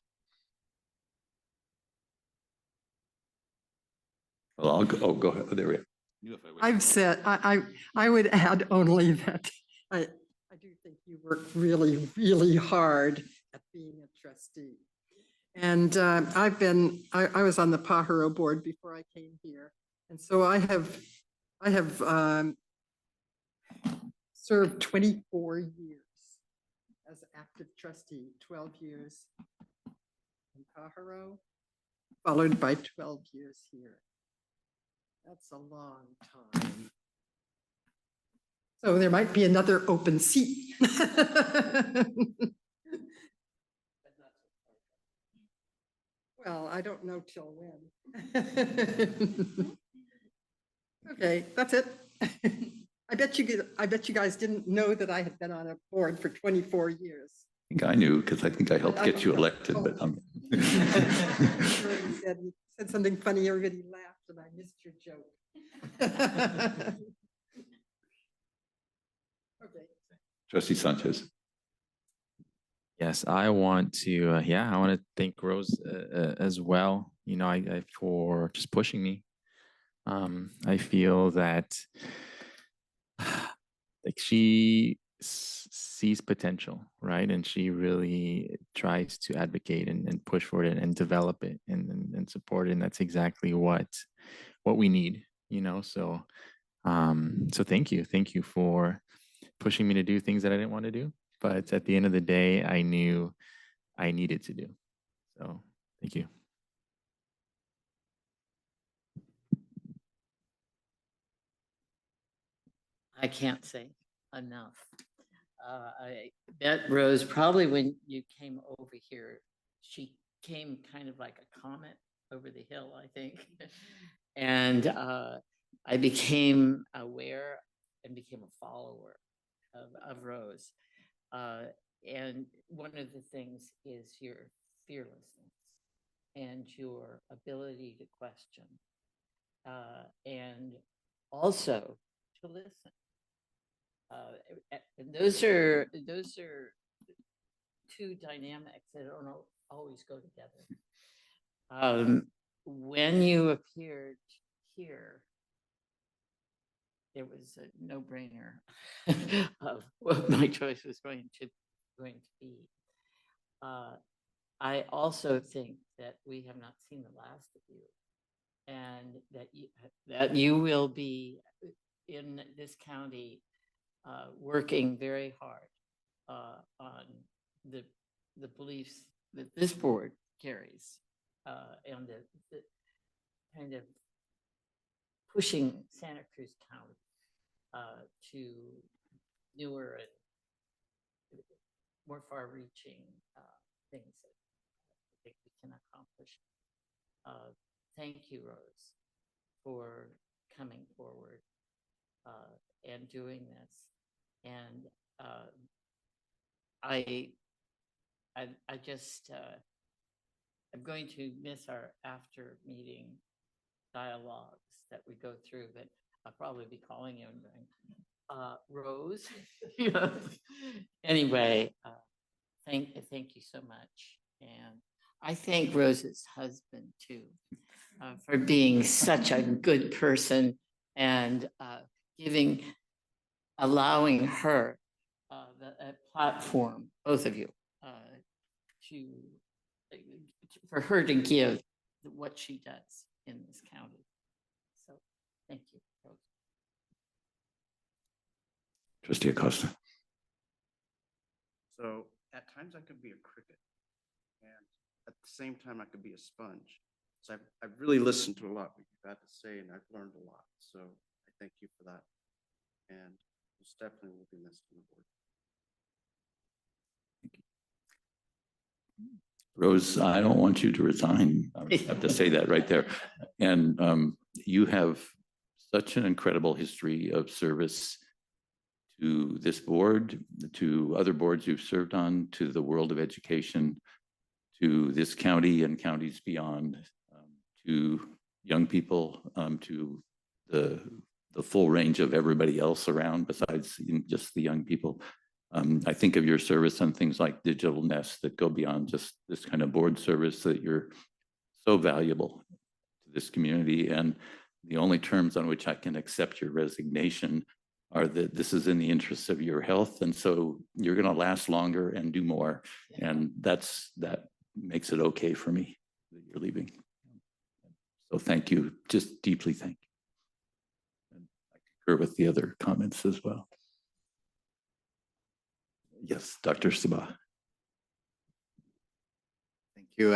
Well, I'll go, oh, go ahead. There we go. Knew if I waited I've long. said, I would add only that I do think you work really, really hard at being a trustee. And I was on the Pajaro board before I came here. And so I have served 24 years as active trustee, 12 years in Pajaro, followed by 12 years here. That's a long time. So there might be another open seat. Well, I don't know till when. Okay, that's it. I bet you guys didn't know that I had been on a board for 24 years. I think I knew because I think I helped get you elected, but I'm. You said something funny, everybody laughed, and I missed your joke. Okay. Trustee Sanchez. Yes, I want to, I want to thank Rose as well, you know, I for just pushing me. I feel that like she sees potential, right? And she really tries to advocate and push for it and develop it and support it. And that's exactly what we need, you know? So, so thank you for pushing me to do things that I didn't want to do. But at the end of the day, I knew I needed to do. So thank you. I can't say enough. I bet Rose, probably when you came over here, she came kind of like a comet over the hill, I think. And I became aware and became a follower of Rose. And one of the things is your fearlessness and your ability to question, and also to listen. And those are two dynamics that don't always go together. When you appeared here, it was a no-brainer of what my choice was going to be. I also think that we have not seen the last of you, and that you will be in this county working very hard on the beliefs that this board carries, and the kind of pushing Santa Cruz County to newer and more far-reaching things that I think we can accomplish. Thank you, Rose, for coming forward and doing this. And I just I'm going to miss our after meeting dialogues that we go through, but I'll probably be calling you and going, Rose. Anyway, thank you so much. And I thank Rose's husband too for being such a good person and allowing her a platform, both of you, for her to give what she does in this county. So thank you, Rose. Trustee Acosta. So at times I could be a cricket, and at the same time I could be a sponge. So I've really listened to a lot what you've had to say, and I've learned a lot. So I thank you for that. And most definitely will be missed on the board. Rose, I don't want you to resign. I have to say that right there. And you have such an incredible history of service to this board, to other boards you've served on, to the world of education, to this county and counties beyond, to young people, to the full range of everybody else around besides just the young people. I think of your service on things like Digital Nest that go beyond just this kind of board service, that you're so valuable to this community. And the only terms on which I can accept your resignation are that this is in the interests of your health. And so you're going to last longer and do more. And that makes it okay for me that you're leaving. So thank you, just deeply thank you. And I concur with the other comments as well. Yes, Dr. Sabah. Thank you.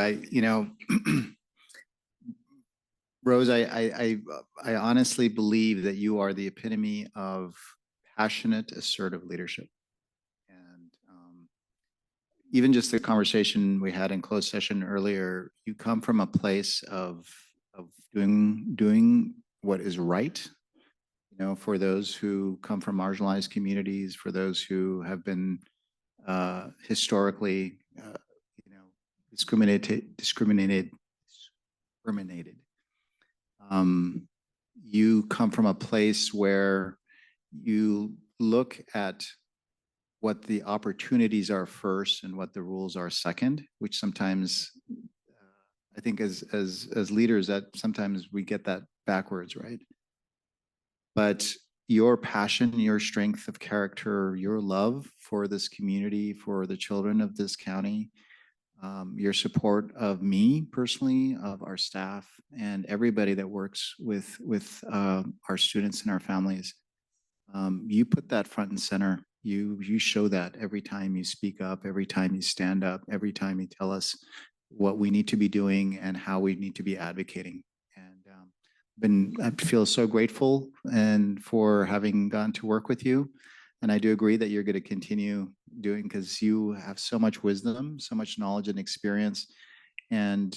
Rose, I honestly believe that you are the epitome of passionate, assertive leadership. And even just the conversation we had in closed session earlier, you come from a place of doing what is right, for those who come from marginalized communities, for those who have been historically, discriminated. You come from a place where you look at what the opportunities are first and what the rules are second, which sometimes I think as leaders that sometimes we get that backwards, right? But your passion, your strength of character, your love for this community, for the children of this county, your support of me personally, of our staff, and everybody that works with our students and our families. You put that front and center. You show that every time you speak up, every time you stand up, every time you tell us what we need to be doing and how we need to be advocating. And I feel so grateful and for having gotten to work with you. And I do agree that you're going to continue doing, because you have so much wisdom, so much knowledge and experience, and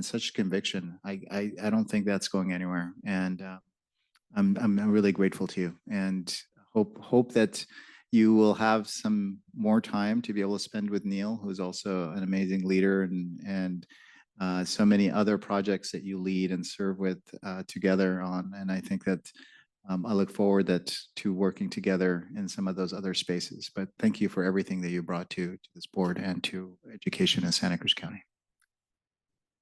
such conviction. I don't think that's going anywhere. And I'm really grateful to you, and hope that you will have some more time to be able to spend with Neil, who's also an amazing leader, and so many other projects that you lead and serve with together on. And I think that I look forward to working together in some of those other spaces. But thank you for everything that you brought to this board and to education in Santa Cruz County.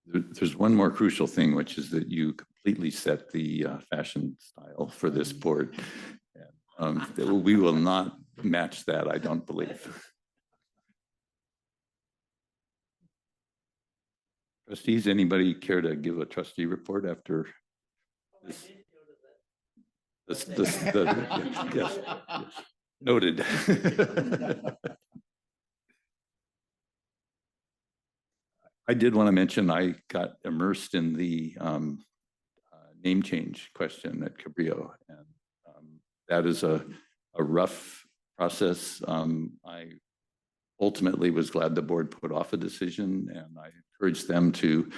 There's one more crucial thing, which is that you completely set the fashion style for this board. We will not match that, I don't believe. Trustees, anybody care to give a trustee report after this? Yes, noted. I did want to mention I got immersed in the name change question at Cabrillo, and that is a rough process. I ultimately was glad the board put off a decision, and I encouraged them to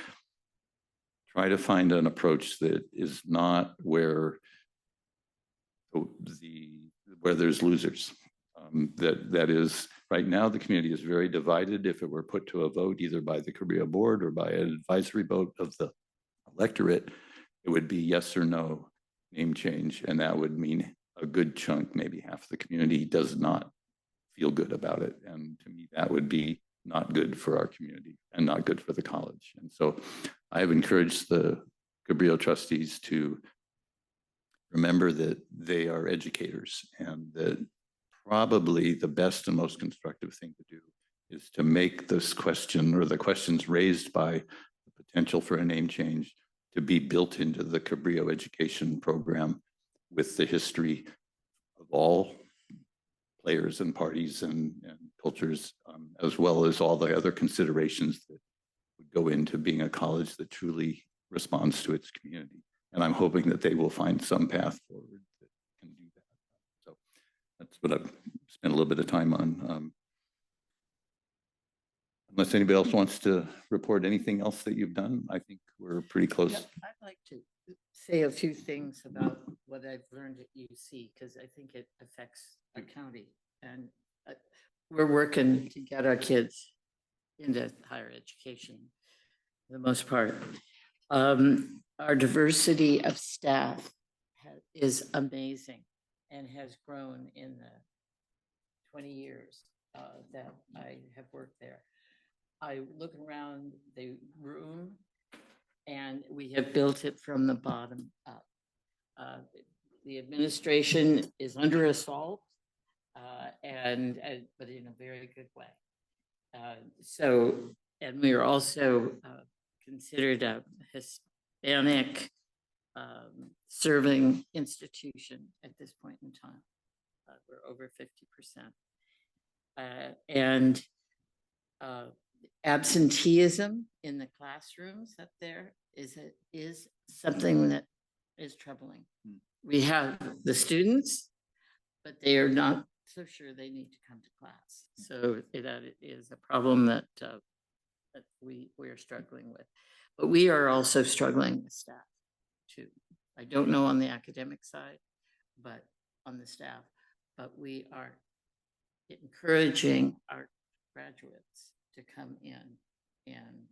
try to find an approach that is not where there's losers. That is, right now the community is very divided. If it were put to a vote either by the Cabrillo board or by an advisory vote of the electorate, it would be yes or no name change, and that would mean a good chunk, maybe half the community, does not feel good about it. And to me, that would be not good for our community and not good for the college. And so I have encouraged the Cabrillo trustees to remember that they are educators, and that probably the best and most constructive thing to do is to make this question, or the questions raised by the potential for a name change, to be built into the Cabrillo education program with the history of all players and parties and cultures, as well as all the other considerations that would go into being a college that truly responds to its community. And I'm hoping that they will find some path forward that can do that. So that's what I've spent a little bit of time on. Unless anybody else wants to report anything else that you've done, I think we're pretty close. Yeah, I'd like to say a few things about what I've learned at UC, because I think it affects the county. And we're working to get our kids into higher education for the most part. Our diversity of staff is amazing and has grown in the 20 years that I have worked there. I look around the room and we have built it from the bottom up. The administration is under assault but in a very good way. And we are also considered a Hispanic serving institution at this point in time. We're over 50%. And absenteeism in the classrooms up there is something that is troubling. We have the students, but they are not so sure they need to come to class. So that is a problem that we are struggling with. But we are also struggling with staff too. I don't know on the academic side, but on the staff. But we are encouraging our graduates to come in. And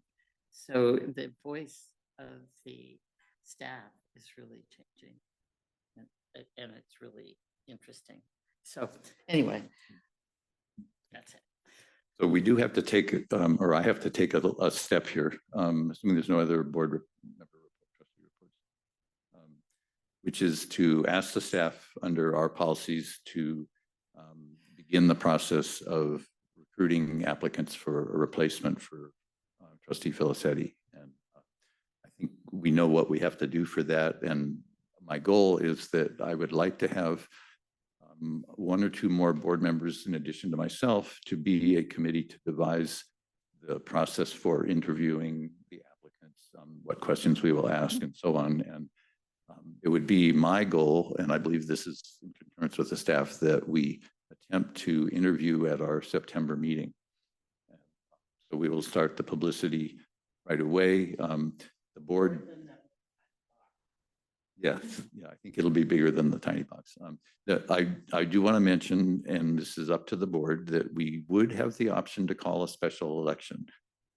so the voice of the staff is really changing. And it's really interesting. So anyway, that's it. So we do have to take, or I have to take a step here, assuming there's no other board member trustee reports, which is to ask the staff under our policies to begin the process of recruiting applicants for a replacement for Trustee Filicetti. And I think we know what we have to do for that. And my goal is that I would like to have one or two more board members in addition to myself to be a committee to devise the process for interviewing the applicants, what questions we will ask and so on. And it would be my goal, and I believe this is in concurrence with the staff, that we attempt to interview at our September meeting. So we will start the publicity right away. The board. Yes, yeah, I think it'll be bigger than the tiny box. I do want to mention, and this is up to the board, that we would have the option to call a special election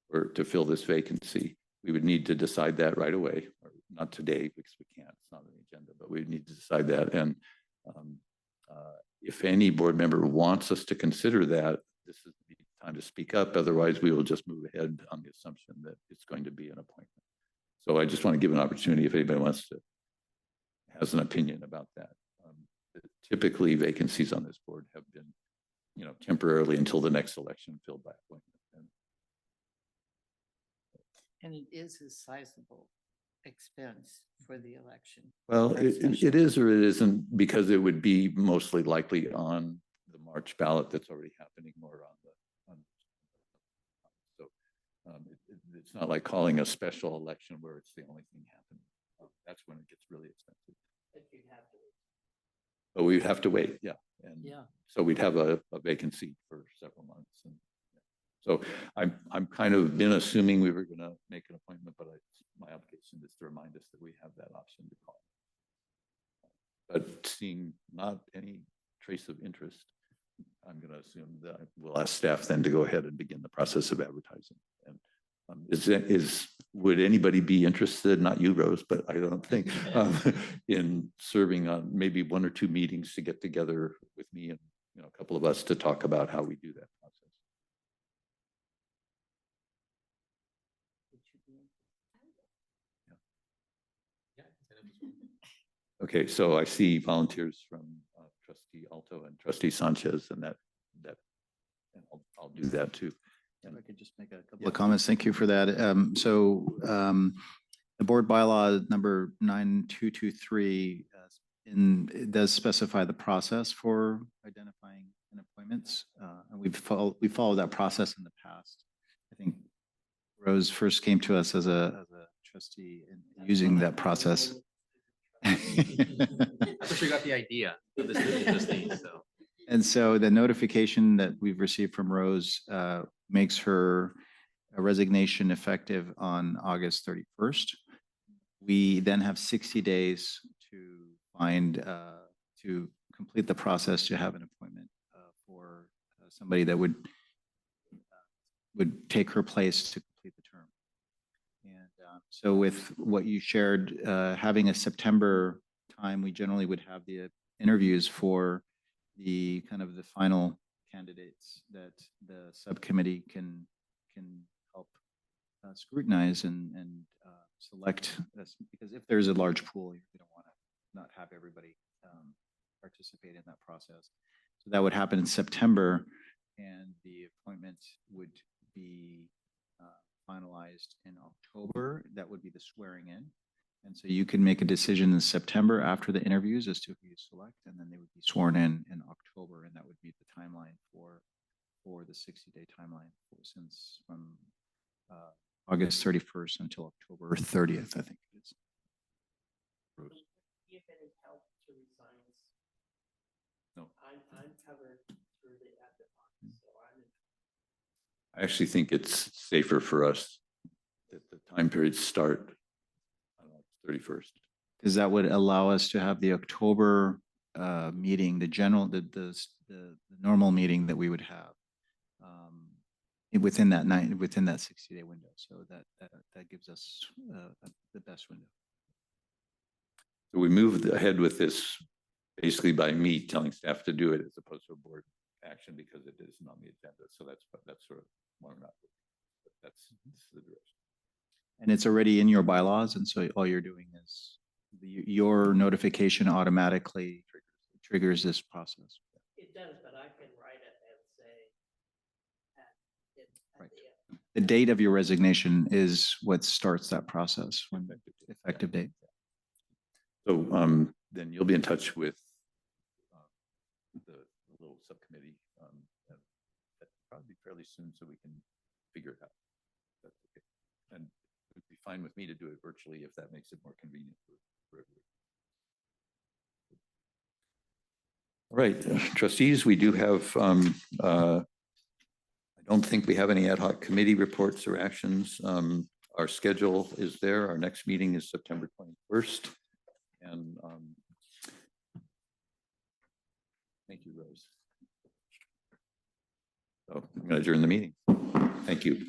or to fill this vacancy. We would need to decide that right away, or not today because we can't, it's not on the agenda, but we need to decide that. And if any board member wants us to consider that, this is the time to speak up. Otherwise, we will just move ahead on the assumption that it's going to be an appointment. So I just want to give an opportunity if anybody wants to, has an opinion about that. Typically, vacancies on this board have been, temporarily until the next election filled by appointment. And it is a sizable expense for the election. Well, it is or it isn't, because it would be mostly likely on the March ballot that's already happening more it's not like calling a special election where it's the only thing happening. That's when it gets really expensive. But we'd have to wait, yeah. And so we'd have a vacancy for several months. And so I'm kind of been assuming we were going to make an appointment, but my obligation is to remind us that we have that option to call. But seeing not any trace of interest, I'm going to assume that we'll ask staff then to go ahead and begin the process of advertising. And would anybody be interested, not you, Rose, but I don't think, in serving on maybe one or two meetings to get together with me and a couple of us to talk about how we do that process? Okay, so I see volunteers from Trustee Alto and Trustee Sanchez, and and I'll do that too. If I could just make a couple of comments. Thank you for that. The board bylaw number 9223 it does specify the process for identifying appointments, and we followed that process in the past. I think Rose first came to us as a trustee and using that process. That's where she got the idea of this thing. And so the notification that we've received from Rose makes her a resignation effective on August 31st. We then have 60 days to find, to complete the process to have an appointment for somebody that would take her place to complete the term. And so with what you shared, having a September time, we generally would have the interviews for the kind of the final candidates that the subcommittee can help scrutinize and select this, because if there's a large pool, you don't want to not have everybody participate in that process. So that would happen in September, and the appointment would be finalized in October. That would be the swearing in. And so you can make a decision in September after the interviews as to who you select, and then they would be sworn in October, and that would be the timeline for the 60-day timeline since from August 31st until October 30th, I think it is. If any help to resign, No. I'm covered through the at the office, so I'm. I actually think it's safer for us that the time periods start on August 31st. Because that would allow us to have the October meeting, the normal meeting that we would have within that 60-day window. So that gives us the best window. So we moved ahead with this basically by me telling staff to do it as opposed to a board action because it isn't on the agenda. So that's sort of one of that. That's the direction. And it's already in your bylaws, and so all you're doing is your notification automatically triggers this process. It does, but I can write it and say. Right. The date of your resignation is what starts that process, when effective date. So then you'll be in touch with the little subcommittee. That'll probably be fairly soon, so we can figure it out. That's okay. And it would be fine with me to do it virtually if that makes it more convenient for everybody. All right, trustees, we do have, I don't think we have any ad hoc committee reports or actions. Our schedule is there. Our next meeting is September 21st. And thank you, Rose. So I'm going to adjourn the meeting. Thank you.